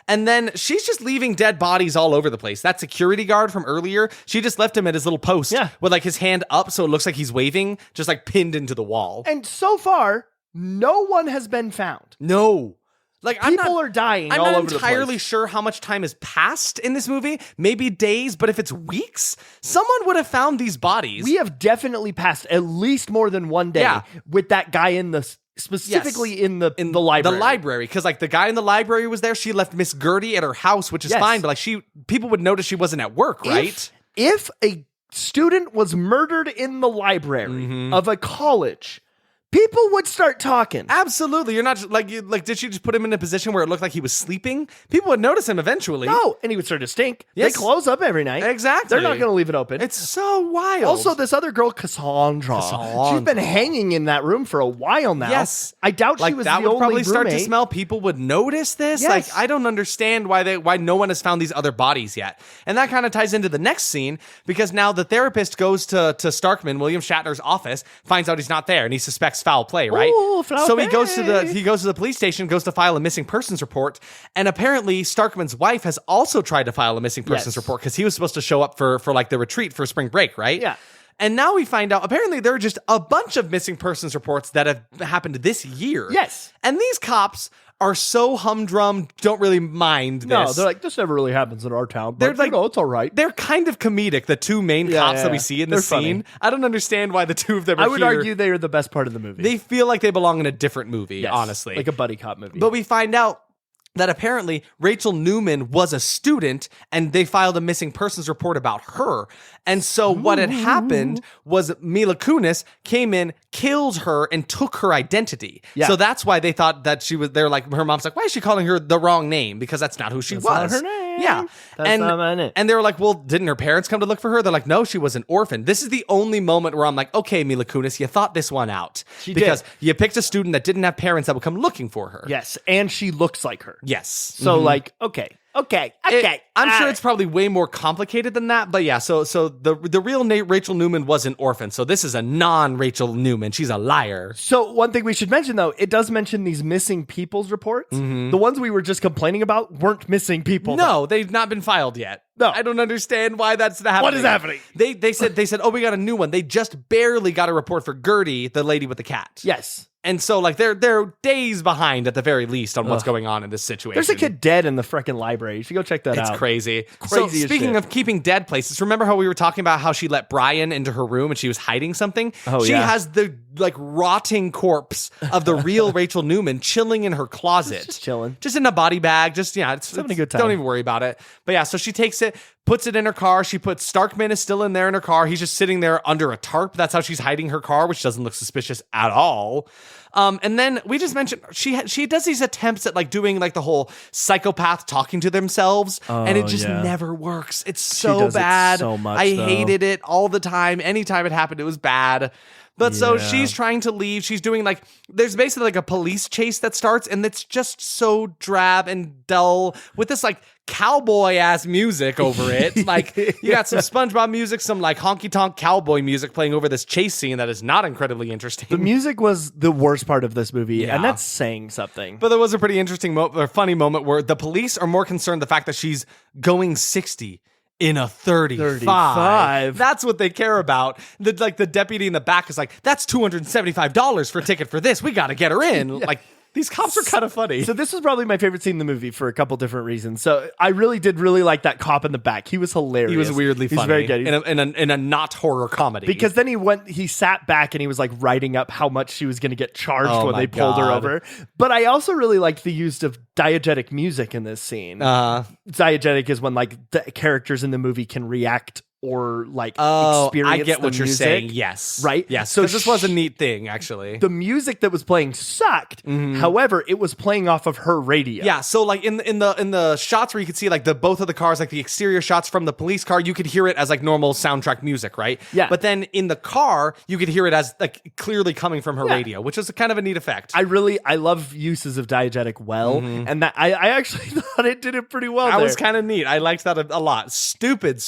And then she's just leaving dead bodies all over the place. That security guard from earlier, she just left him at his little post with, like, his hand up so it looks like he's waving, just, like, pinned into the wall. And so far, no one has been found. No. Like, People are dying all over the place. I'm not entirely sure how much time has passed in this movie. Maybe days, but if it's weeks, someone would have found these bodies. We have definitely passed at least more than one day with that guy in the specifically in the library. The library, because, like, the guy in the library was there. She left Miss Gertie at her house, which is fine, but, like, people would notice she wasn't at work, right? If a student was murdered in the library of a college, people would start talking. Absolutely. You're not just, like, did she just put him in a position where it looked like he was sleeping? People would notice him eventually. No, and he would start to stink. Yes. They close up every night. Exactly. They're not going to leave it open. It's so wild. Also, this other girl, Cassandra, she's been hanging in that room for a while now. Yes. I doubt like, she was that the would only probably start to roommate. smell. People would notice this. Yes. Like, I don't understand why no one has found these other bodies yet. And that kind of ties into the next scene, because now the therapist goes to Starkman, William Shatner's office, finds out he's not there, and he suspects foul play, right? Ooh, so he goes to the police station, goes to file a missing persons report, and apparently Starkman's wife has also tried to file a missing persons report because he was supposed to show up for like the retreat for spring break, right? Yeah. And now we find out, apparently there are just a bunch of missing persons reports that have happened this year. Yes. And these cops are so humdrum, don't really mind this. No, they're like, "This never really happens in our town, but They're like, it's all right." They're kind of comedic, the two main cops that we see in the They're scene. funny. I don't understand why the two of them are I would here. argue they are the best part of the movie. They feel like they belong in a different movie, Yes, honestly. like a buddy cop movie. But we find out that apparently Rachel Newman was a student, and they filed a missing persons report about her. And so what had happened was Mila Kunis came in, killed her, and took her identity. Yeah. So that's why they thought that they're like, her mom's like, "Why is she calling her the wrong name?" Because that's not who she was. not her name. Yeah. That's not my name. And they were like, "Well, didn't her parents come to look for her?" They're like, "No, she was an orphan." This is the only moment where I'm like, okay, Mila Kunis, you thought this one out. She because did. you picked a student that didn't have parents that would come looking for her. Yes, and she looks like her. Yes. So like, okay. I'm sure it's probably way more complicated than that, but yeah. So the real Rachel Newman was an orphan. So this is a non-Rachel Newman. She's a liar. So one thing we should mention though, it does mention these missing people's reports. The ones we were just complaining about weren't missing people. No, they've not been filed yet. No. I don't understand why that's happening. What is happening? They said, oh, we got a new one. They just barely got a report for Gertie, the lady with the cat. Yes. And so, like, they're days behind at the very least on what's going on in this situation. There's a kid dead in the freaking library. You should go check that out. It's crazy. Crazy So, as speaking shit. of keeping dead places, remember how we were talking about how she let Brian into her room and she was hiding something? Oh, she yeah. has the, like, rotting corpse of the real Rachel Newman chilling in her closet. Just chilling. Just in a body bag. Just, yeah, it's having a good time. Don't even worry about it. But yeah, so she takes it, puts it in her car. She puts Starkman is still in there in her car. He's just sitting there under a tarp. That's how she's hiding her car, which doesn't look suspicious at all. And then we just mentioned she does these attempts at like doing like the whole psychopath talking to themselves, and it just never works. It's so does it bad. so much, I though. hated it all the time. Anytime it happened, it was bad. But so she's trying to leave. She's doing like, there's basically like a police chase that starts, and it's just so drab and dull with this like cowboy ass music over it. Like you got some SpongeBob music, some like honky tonk cowboy music playing over this chase scene that is not incredibly interesting. The music was the worst part of this movie, Yeah. and that's saying something. But there was a pretty interesting or funny moment where the police are more concerned the fact that she's going 60 in a 35. 35. That's what they care about. The deputy in the back is like, that's $275 for a ticket for this. We got to get her in. Like, these cops are kind of funny. So this was probably my favorite scene in the movie for a couple different reasons. So I really did like that cop in the back. He was hilarious. He was weirdly funny. He's very good. In a not horror comedy. Because then he sat back and he was like writing up how much she was going to get charged Oh when my they pulled her God. over. But I also really liked the use of diegetic music in this scene. Diegetic is when like the characters in the movie can react or like experience I get what the you're music, saying. Yes. Right? Yes. So So this was a neat thing, actually. The music that was playing sucked. However, it was playing off of her radio. Yeah, so like in the shots where you could see like the both of the cars, like the exterior shots from the police car, you could hear it as like normal soundtrack music, right? Yeah. But then in the car, you could hear it as like clearly coming from her Yeah. radio, which is kind of a neat effect. I love uses of diegetic and that I actually thought it did it pretty well. That there. was kind of neat. I liked that a lot. Stupid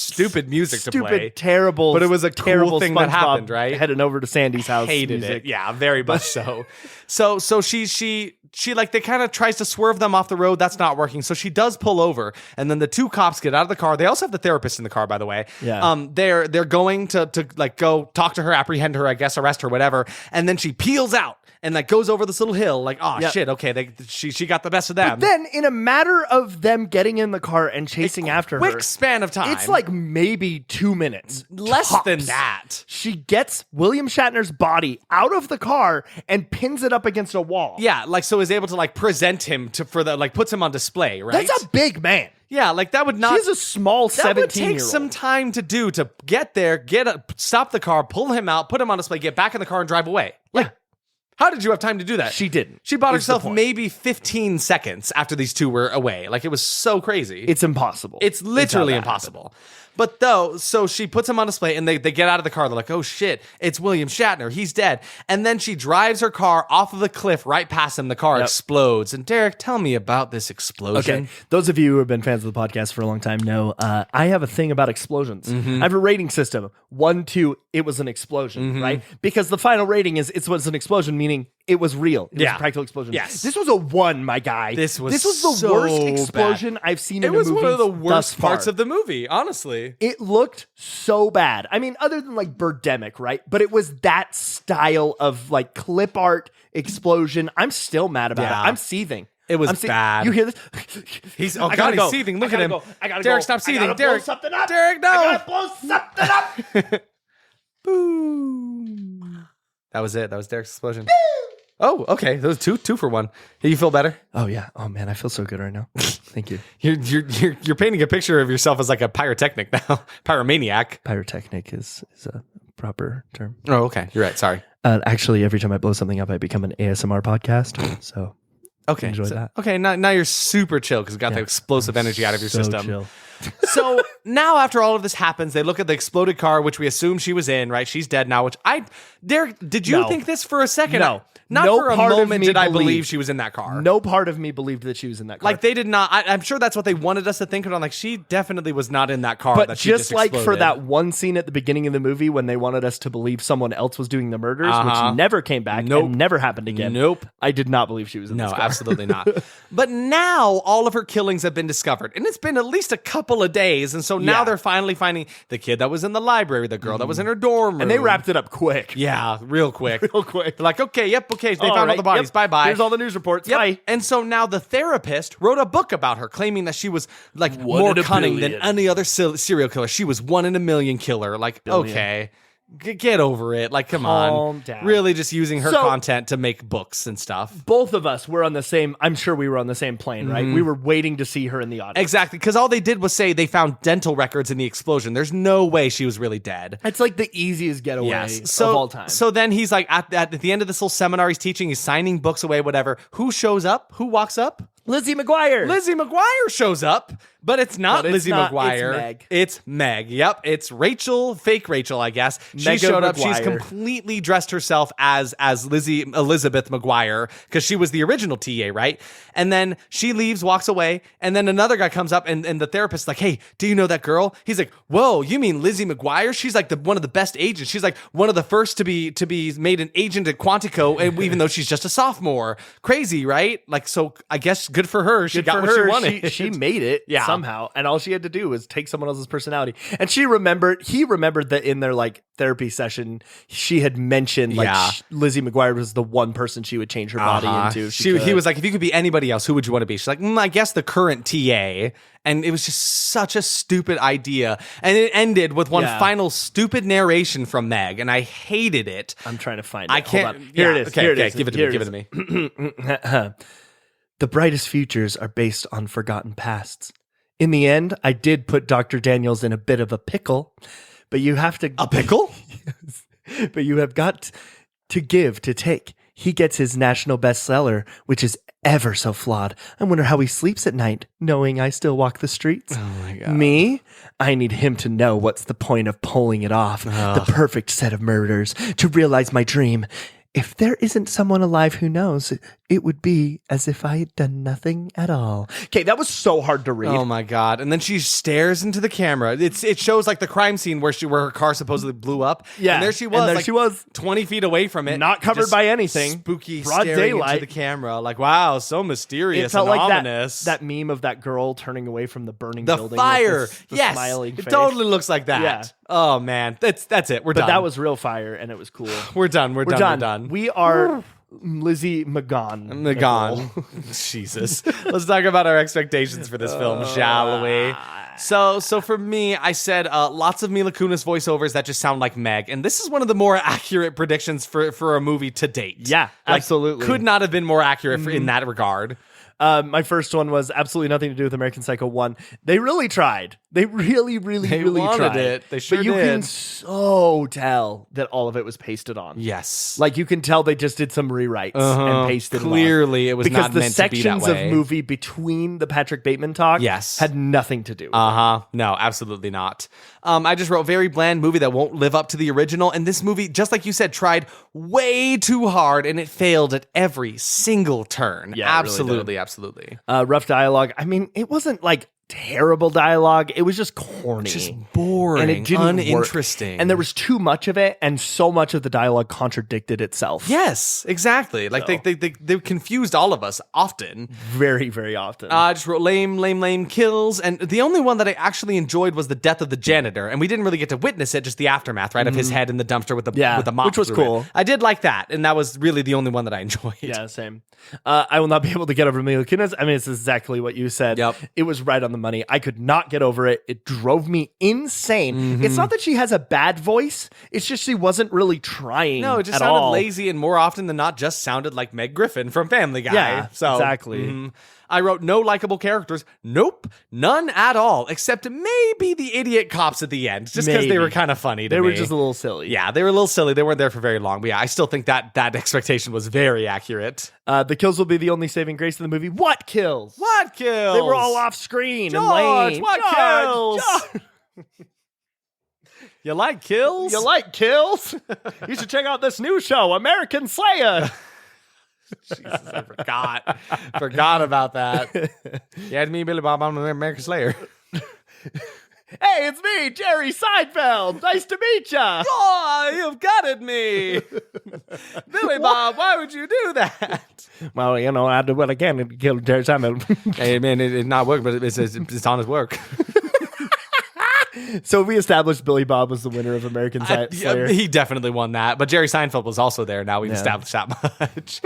music to play. Terrible, But it was a cool terrible thing that SpongeBob happened, right? Heading over to Sandy's house. Hated music. it. Yeah, very much so. So she like they kind of tries to swerve them off the road. That's not working. So she does pull over, and then the two cops get out of the car. They also have the therapist in the car, by the way. Yeah. They're going to like go talk to her, apprehend her, I guess, arrest her, whatever. And then she peels out and like goes over this little hill. Like, oh Yep. shit, okay, she got the best of them. But then, in a matter of them getting in the car and chasing after her, quick span of time. it's like maybe 2 minutes, less tops. than that. She gets William Shatner's body out of the car and pins it up against a wall. Yeah, like so is able to like present him for the like puts him on display, right? That's a big man. Yeah, like that would not. She's a small 17-year-old. That would take some time to do to get there, stop the car, pull him out, put him on display, get back in the car, and drive away. Like, how did you have time to do that? She didn't. She bought is the herself point. maybe 15 seconds after these two were away. Like, it was so crazy. It's impossible. It's literally how that impossible. But so she puts him on display and they get out of the car. They're like, oh shit, it's William Shatner. He's dead. And then she drives her car off of the cliff right past him. The car explodes. And Derek, tell me about this explosion. Okay, those of you who have been fans of the podcast for a long time know I have a thing about explosions. I have a rating system. 1, 2, it was an explosion, right? Because the final rating is it was an explosion, meaning it was real. It was a practical explosion. Yes. This was a 1, my guy. This was the so worst explosion bad. I've seen in It a was movie one of the thus worst far. parts of the movie, honestly. It looked so bad. I mean, other than like Birdemic, right? But it was that style of like clip art explosion. I'm still mad about it. I'm seething. It was bad. You hear this? He's I gotta he's go. seething. Look I at him. gotta go. I gotta Derek, go. stop I seething. gotta blow Derek, something up. Derek, no. I gotta blow something up. Boom. That was it. That was Derek's explosion. Oh, okay. Those two for one. You feel better? Oh yeah. Oh man, I feel so good right now. Thank you. You're painting a picture of yourself as like a pyrotechnic now, pyromaniac. Pyrotechnic is a proper term. Oh, okay. You're right. Sorry. Actually, every time I blow something up, I become an ASMR podcast. So Okay. enjoy that. Okay. Now you're super chill because you got the explosive energy out of your So system. chill. So now after all of this happens, they look at the exploded car, which we assume she was in, right? She's dead now, which Derek, did you No. think this for a second? No. Not No for a part of moment me did I believed- believe she was in that car. No part of me believed that she was in that car. Like, they did not. I'm sure that's what they wanted us to think. But I'm like, she definitely was not in that car. But that she just like for exploded. that one scene at the beginning of the movie when they wanted us to believe someone else was doing the murders, which never came back Nope. and never happened again. Nope. I did not believe she was in No, this car. absolutely not. But now all of her killings have been discovered. And it's been at least a couple of days. And so now Yeah. they're finally finding the kid that was in the library, the girl that was in her dorm room. And they wrapped it up quick. Yeah, real quick. Real quick. They're like, okay, yep, okay. They found all right, the bodies. yep. Bye-bye. Here's all the news reports. Yep. Bye. And so now the therapist wrote a book about her, claiming that she was like One more in a cunning billion. than any other serial killer. She was 1 in a million killer. Like, Billion. okay, get over it. Like, come Calm on. down. Really just using her So- content to make books and stuff. Both of us were on the same, I'm sure we were on the same plane, right? We were waiting to see her in the audience. Exactly, because all they did was say they found dental records in the explosion. There's no way she was really dead. It's like the easiest getaway of all time. So then he's like, at the end of this whole seminar he's teaching, he's signing books away, whatever. Who shows up? Who walks up? Lizzie McGuire. Lizzie McGuire shows up, but it's not But it's Lizzie not, McGuire. it's Meg. It's Meg. Yep, it's Rachel, fake Rachel, I guess. She Mega showed up. She's McGuire. completely dressed herself as Lizzie Elizabeth McGuire because she was the original TA, right? And then she leaves, walks away, and then another guy comes up, and the therapist's like, "Hey, do you know that girl?" He's like, "Whoa, you mean Lizzie McGuire? She's like one of the best agents. She's like one of the first to be made an agent at Quantico, and even though she's just a sophomore, crazy, right? Like, so I guess good for her. She got what she wanted. She made it Yeah. somehow, and all she had to do was take someone else's personality. And he remembered that in their like therapy session, she had mentioned like Yeah. Lizzie McGuire was the one person she would change her body into. if she He could. was like, if you could be anybody else, who would you want to be? She's like, I guess the current TA. And it was just such a stupid idea. And it ended with one Yeah. final stupid narration from Meg, and I hated it. I'm trying to find it. I can't. Hold on. Here yeah, it is. Okay, Here it okay, is. give it to Here me. it Give it is. to me. The brightest futures are based on forgotten pasts. In the end, I did put Dr. Daniels in a bit of a pickle, but you have to A pickle? but you have got to give to take. He gets his national bestseller, which is ever so flawed. I wonder how he sleeps at night, knowing I still walk the streets. Oh my God. Me? I need him to know what's the point of pulling it off. The perfect set of murders to realize my dream. If there isn't someone alive who knows, it would be as if I had done nothing at all. Okay, that was so hard to read. Oh my God. And then she stares into the camera. It shows like the crime scene where her car supposedly blew up. Yeah. And there she And was. there like she was. 20 feet away from it. Not covered just by anything. Spooky, Broad staring daylight. into the camera. Like, wow, so mysterious It felt and like ominous. that meme of that girl turning away from the burning the building. fire. With the Yes. smiling It face. totally looks like that. Yeah. Oh man. That's it. We're But done. that was real fire, and it was cool. We're done. We're done. We are Lizzie McGon. Gone. Jesus. Let's talk about our expectations for this film, shall we? So for me, I said lots of Mila Kunis voiceovers that just sound like Meg, and this is one of the more accurate predictions for a movie to date. Yeah, Like, absolutely. could not have been more accurate in that regard. My first one was absolutely nothing to do with American Psycho 1. They really tried. They really wanted tried. it. They sure But you can did. so tell that all of it was pasted on. Yes. Like you can tell they just did some rewrites and pasted them on. Clearly, it was because not the meant to be that sections way. of movie between the Patrick Bateman talk Yes. had nothing to do with it. No, absolutely not. I just wrote very bland movie that won't live up to the original. And this movie, just like you said, tried way too hard and it failed at every single turn. Yeah, it really absolutely, did. absolutely. Rough dialogue. I mean, it wasn't like terrible dialogue. It was just corny. Just boring, and it didn't uninteresting. work. And there was too much of it, and so much of the dialogue contradicted itself. Yes, exactly. Like So. they confused all of us often. Very, very often. I just wrote lame kills, and the only one that I actually enjoyed was the death of the janitor, and we didn't really get to witness it, just the aftermath, right, of his head in the dumpster with the mop, which was through it. cool. I did like that, and that was really the only one that I enjoyed. Yeah, same. I will not be able to get over Mila Kunis. I mean, it's exactly what you said. Yep. It was right on the money. I could not get over it. It drove me insane. It's not that she has a bad voice. It's just she wasn't really trying. No, it just at sounded all. lazy, and more often than not, just sounded like Meg Griffin from Family Guy. Yeah, so, exactly. I wrote no likable characters. Nope, none at all, except maybe the idiot cops at the end, just because they Maybe. were kind of funny to They me. were just a little silly. Yeah, they were a little silly. They weren't there for very long. But yeah, I still think that expectation was very accurate. The kills will be the only saving grace of the movie. What kills? What kills? They were all off screen and George, lame. what George, kills? George. You like kills? You like kills? You should check out this new show, American Slayer. Jesus, I forgot. Forgot about that. Yeah, it's me, Billy Bob. I'm an American Slayer. Hey, it's me, Jerry Seinfeld. Nice to meet ya. Oh, you've gutted me. Billy Bob, why would you do that? Well, you know, I do what I can to kill Jerry Seinfeld. Hey, man, it's not work, but it's honest work. So we established Billy Bob was the winner of American Slayer. He definitely won that, but Jerry Seinfeld was also there. Now we've established that much.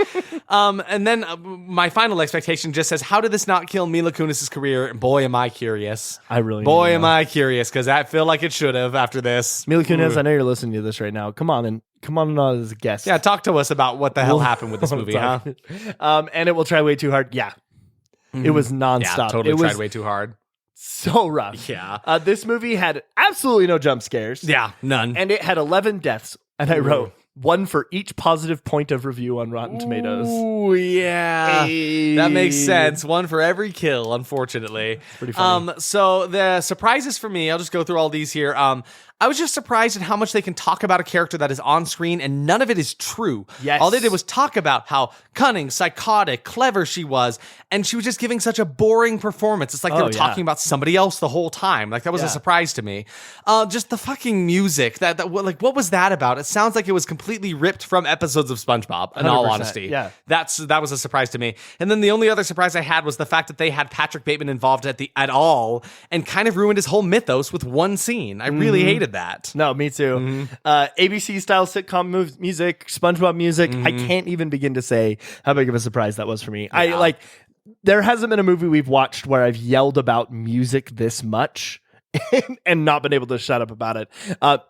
And then my final expectation just says, how did this not kill Mila Kunis' career? And boy, am I curious. Am I curious, because I feel like it should have after this. Mila Kunis, I know you're listening to this right now. Come on as a guest. Yeah, talk to us about what the hell happened with this movie, huh? And it will try way too hard. Yeah. It was nonstop. Yeah, totally tried way too hard. So rough. Yeah. This movie had absolutely no jump scares. Yeah, none. And it had 11 deaths. And I wrote one for each positive point of review on Rotten Tomatoes. Ooh, yeah. Hey. That makes sense. One for every kill, unfortunately. Pretty funny. So the surprises for me, I'll just go through all these here. I was just surprised at how much they can talk about a character that is on screen and none of it is true. Yes. All they did was talk about how cunning, psychotic, clever she was, and she was just giving such a boring performance. It's like they were talking about somebody else the whole time. Like, that was a surprise to me. Just the fucking music. What was that about? It sounds like it was completely ripped from episodes of SpongeBob, in all honesty. Yeah. That was a surprise to me. And then the only other surprise I had was the fact that they had Patrick Bateman involved at all and kind of ruined his whole mythos with one scene. I really hated that. No, me too. ABC style sitcom music, SpongeBob music. I can't even begin to say how big of a surprise that was for me. Yeah. There hasn't been a movie we've watched where I've yelled about music this much and not been able to shut up about it.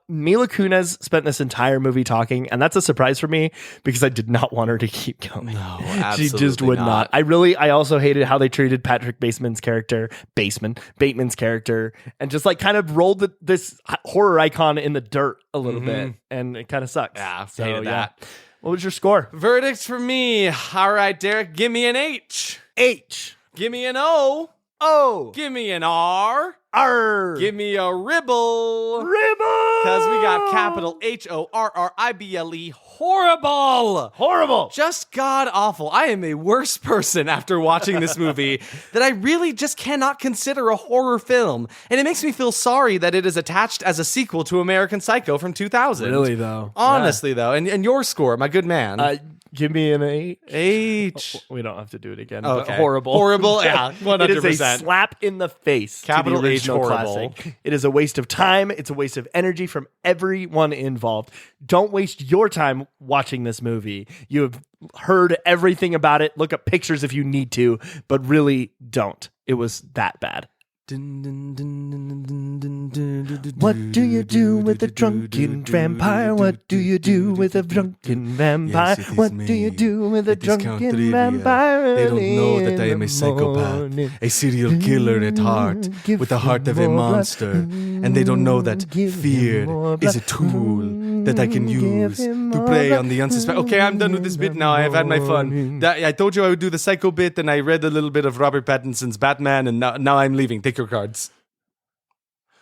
Mila Kunis spent this entire movie talking, and that's a surprise for me because I did not want her to keep going. No, absolutely she just would not. I also hated how they treated Patrick Bateman's character, and just kind of rolled this horror icon in the dirt a little bit, and it kind of sucks. Yeah, hated that. What was your score? Verdict for me. All right, Derek, give me an H. H. Give me an O. O. Give me an R. R. Give me a ribble. Ribble. Because we got capital HORRIBLE. Horrible. Horrible. Just god awful. I am a worse person after watching this movie that I really just cannot consider a horror film. And it makes me feel sorry that it is attached as a sequel to American Psycho from 2000. Really, though? Honestly, though. And your score, my good man. Give me an H. H. We don't have to do it again. Okay. But horrible. Horrible, yeah, 100%. It is a slap in the face. Capital to the H, original horrible. classic. It is a waste of time. It's a waste of energy from everyone involved. Don't waste your time watching this movie. You have heard everything about it. Look up pictures if you need to, but really don't. It was that bad. What do you do with a drunken vampire? What do you do with a drunken vampire? Yes, what me. do you do with a It is Count drunken Trivia. vampire? They don't know that I am in a the psychopath, morning? a serial killer at heart, Give with the heart of a more blood. monster. And they don't know that Give fear him more is a blood. tool that I can Give use him to more prey blood. on the unsuspecting. Okay, I'm done with this bit now. I have had my fun. I told you I would do the psycho bit, and I read a little bit of Robert Pattinson's Batman, and now I'm leaving. Take your cards.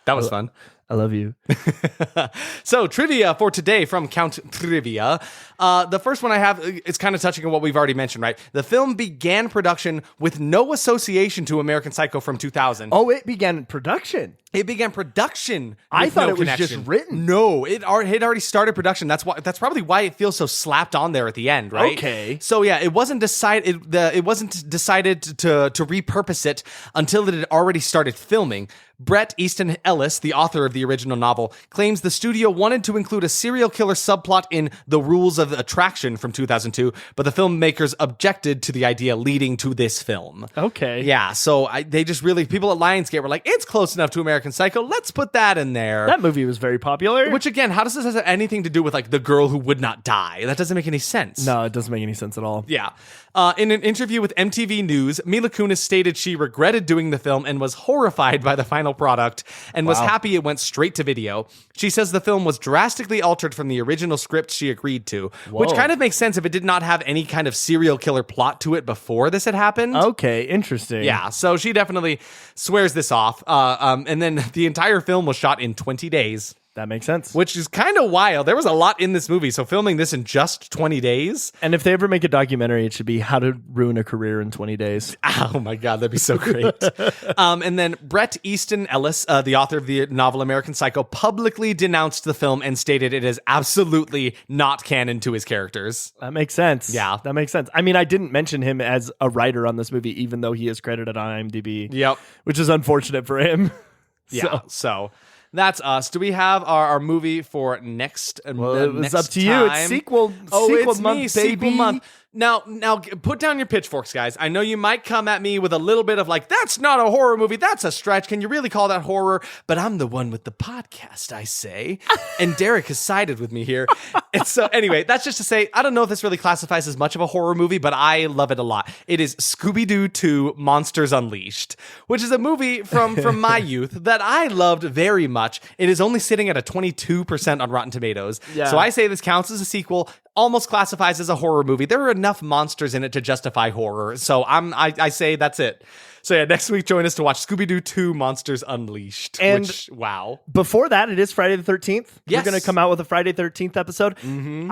That was fun. I love you. So, trivia for today from Count Trivia. The first one I have is kind of touching on what we've already mentioned, right? The film began production with no association to American Psycho from 2000. Oh, it began production. It began production. I with thought no it was connection. just written. No, it had already started production. That's probably why it feels so slapped on there at the end, right? Okay. So yeah, it wasn't decided. It wasn't decided to repurpose it until it had already started filming. Bret Easton Ellis, the author of the original novel, claims the studio wanted to include a serial killer subplot in The Rules of Attraction from 2002, but the filmmakers objected to the idea leading to this film. Okay. Yeah, so they just really, people at Lionsgate were like, it's close enough to American Psycho, let's put that in there. That movie was very popular. Which again, how does this have anything to do with the girl who would not die? That doesn't make any sense. No, it doesn't make any sense at all. Yeah. In an interview with MTV News, Mila Kunis stated she regretted doing the film and was horrified by the final product and was happy it went straight to video. She says the film was drastically altered from the original script she agreed to, which kind of makes sense if it did not have any kind of serial killer plot to it before this had happened. Okay, interesting. Yeah, so she definitely swears this off. And then the entire film was shot in 20 days. That makes sense. which is kind of wild. There was a lot in this movie, so filming this in just 20 days. And if they ever make a documentary, it should be How to Ruin a Career in 20 Days. Oh my God, that'd be so great. And then Bret Easton Ellis, the author of the novel American Psycho, publicly denounced the film and stated it is absolutely not canon to his characters. That makes sense. Yeah. That makes sense. I mean, I didn't mention him as a writer on this movie, even though he is credited on IMDb. Yep. Which is unfortunate for him. Yeah. So that's us. Do we have our movie for next? Well, it was next up to you. time? It's sequel. Oh, sequel it's month, me. baby. Sequel month. Now, put down your pitchforks, guys. I know you might come at me with a little bit of like, that's not a horror movie. That's a stretch. Can you really call that horror? But I'm the one with the podcast, I say. And Derek has sided with me here. And so anyway, that's just to say, I don't know if this really classifies as much of a horror movie, but I love it a lot. It is Scooby-Doo 2 Monsters Unleashed, which is a movie from my youth that I loved very much. It is only sitting at a 22% on Rotten Tomatoes. Yeah. So I say this counts as a sequel. Almost classifies as a horror movie. There are enough monsters in it to justify horror. So I say that's it. So yeah, next week join us to watch Scooby-Doo 2 Monsters Unleashed. And- which, wow. Before that, it is Friday the 13th. Yes. We're going to come out with a Friday 13th episode. Mm-hmm.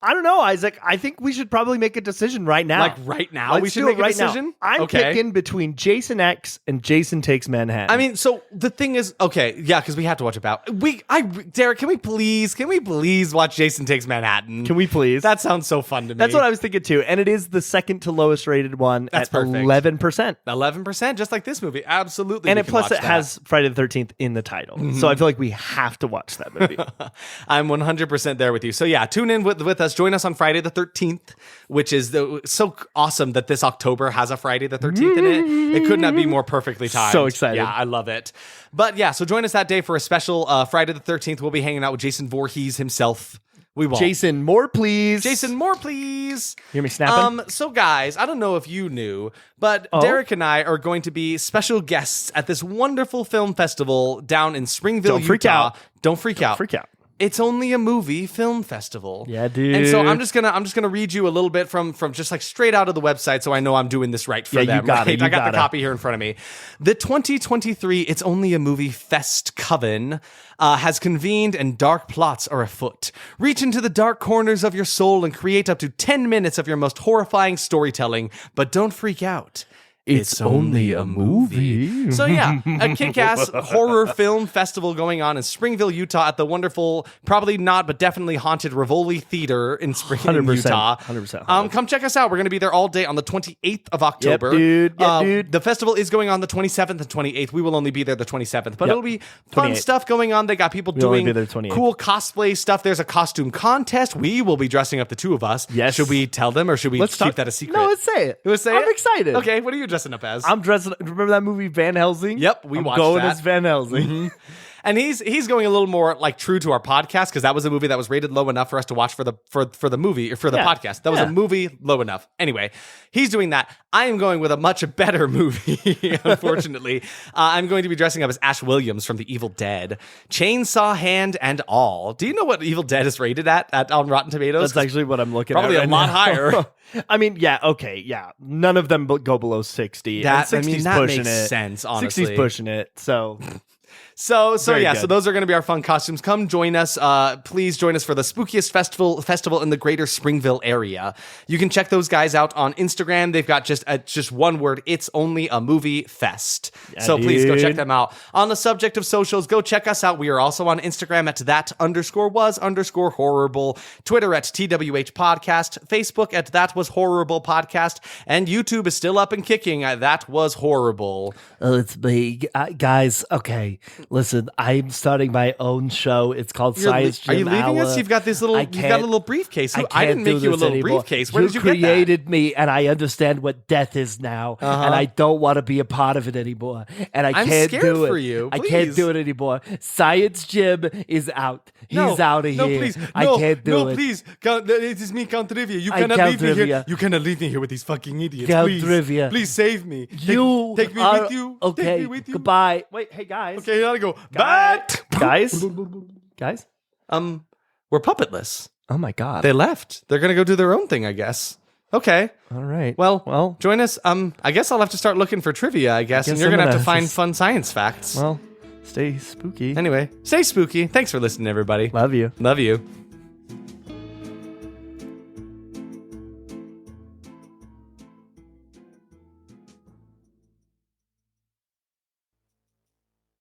I don't know, Isaac. I think we should probably make a decision right now. Like right now, Let's we should do make it right a decision. now. I'm picking between Jason X and Jason Takes Manhattan. I mean, so the thing is, okay, yeah, because we have to watch about. Derek, can we please watch Jason Takes Manhattan? Can we please? That sounds so fun to me. That's what I was thinking too. And it is the second to lowest rated one That's at perfect. 11%. 11%, just like this movie. Absolutely. And we it can plus watch it that. has Friday the 13th in the title. So I feel like we have to watch that movie. I'm 100% there with you. So yeah, tune in with us. Join us on Friday the 13th, which is so awesome that this October has a Friday the 13th in it. It could not be more perfectly timed. So excited. Yeah, I love it. But yeah, so join us that day for a special Friday the 13th. We'll be hanging out with Jason Voorhees himself. We won't. Jason, more please. Jason, more please. Hear me snapping? So guys, I don't know if you knew, but Derek and I are going to be special guests at this wonderful film festival down in Springville, Don't freak Utah. out. Don't freak out. Freak out. It's only a movie film festival. Yeah, dude. And so I'm just gonna read you a little bit from just like straight out of the website, so I know I'm doing this right for Yeah, you them. got it, right? you I got got the it. copy here in front of me. The 2023 It's Only a Movie Fest Coven has convened, and dark plots are afoot. Reach into the dark corners of your soul and create up to 10 minutes of your most horrifying storytelling, but don't freak out. It's only a movie. So yeah, a kick-ass horror film festival going on in Springville, Utah at the wonderful, probably not, but definitely haunted Rivoli Theater in Springville, 100%, Utah. 100%. Come check us out. We're going to be there all day on the 28th of October. dude. Yep, dude. The festival is going on the 27th and 28th. We will only be there the 27th, but Yep. it'll be fun 28th. stuff going on. They got people We'll only doing be there 28th. cool cosplay stuff. There's a costume contest. We will be dressing up the two of us. Yes. Should we tell them or should we keep that a secret? No, let's say it. Let's say I'm it? excited. Okay, what are you dressing up as? I'm dressing. Remember that movie Van Helsing? Yep, we I'm watched going that. as Van Helsing. And he's going a little more like true to our podcast because that was a movie that was rated low enough for us to watch for the movie or for the Yeah. podcast. That was Yeah. a movie low enough. Anyway, he's doing that. I am going with a much better movie. Unfortunately, I'm going to be dressing up as Ash Williams from The Evil Dead, chainsaw hand and all. Do you know what Evil Dead is rated at on Rotten Tomatoes? That's actually what I'm looking Probably at. a lot higher. I mean, yeah, okay, yeah. None of them go below 60. That- and 60's I mean, that pushing makes it. sense, honestly. 60's pushing it. So So Very yeah, good. so those are going to be our fun costumes. Come join us. Please join us for the spookiest festival in the greater Springville area. You can check those guys out on Instagram. They've got just one word. It's Only a Movie Fest. So please go check dude. them out. On the subject of socials, go check us out. We are also on Instagram at that_was_horrible, Twitter at TWH Podcast, Facebook at That Was Horrible Podcast, and YouTube is still up and kicking at That Was Horrible. Oh, it's me. Guys, okay. Listen, I'm starting my own show. It's called Science Gym Are you leaving Hour. us? You've got this little. I You've got a can't- little briefcase. I can't didn't do make you a this little anymore. briefcase. Where did you get that? created me, and I understand what death is now, and I don't want to be a part of it anymore. And I I'm can't scared do it. for you. I can't Please. do it anymore. Science Gym is out. He's No, out of no, here. please. I No, can't do no, it. please. It is me, Count Trivia. You I cannot Count leave me here. Trivia. You cannot leave me here with these fucking idiots. Count please. Trivia. Please save me. You take me are, with you. Okay. Take me with you. Goodbye. Wait, hey guys. Okay, you gotta go. Back. Guys. Guys. We're puppetless. Oh my god. They left. They're gonna go do their own thing, I guess. Okay. All right. Well, join us. I guess I'll have to start looking for trivia, I guess and guess you're I'm gonna have to gonna find just- fun science facts. well, Stay spooky. Anyway, stay spooky. Thanks for listening, everybody. Love you. Love you.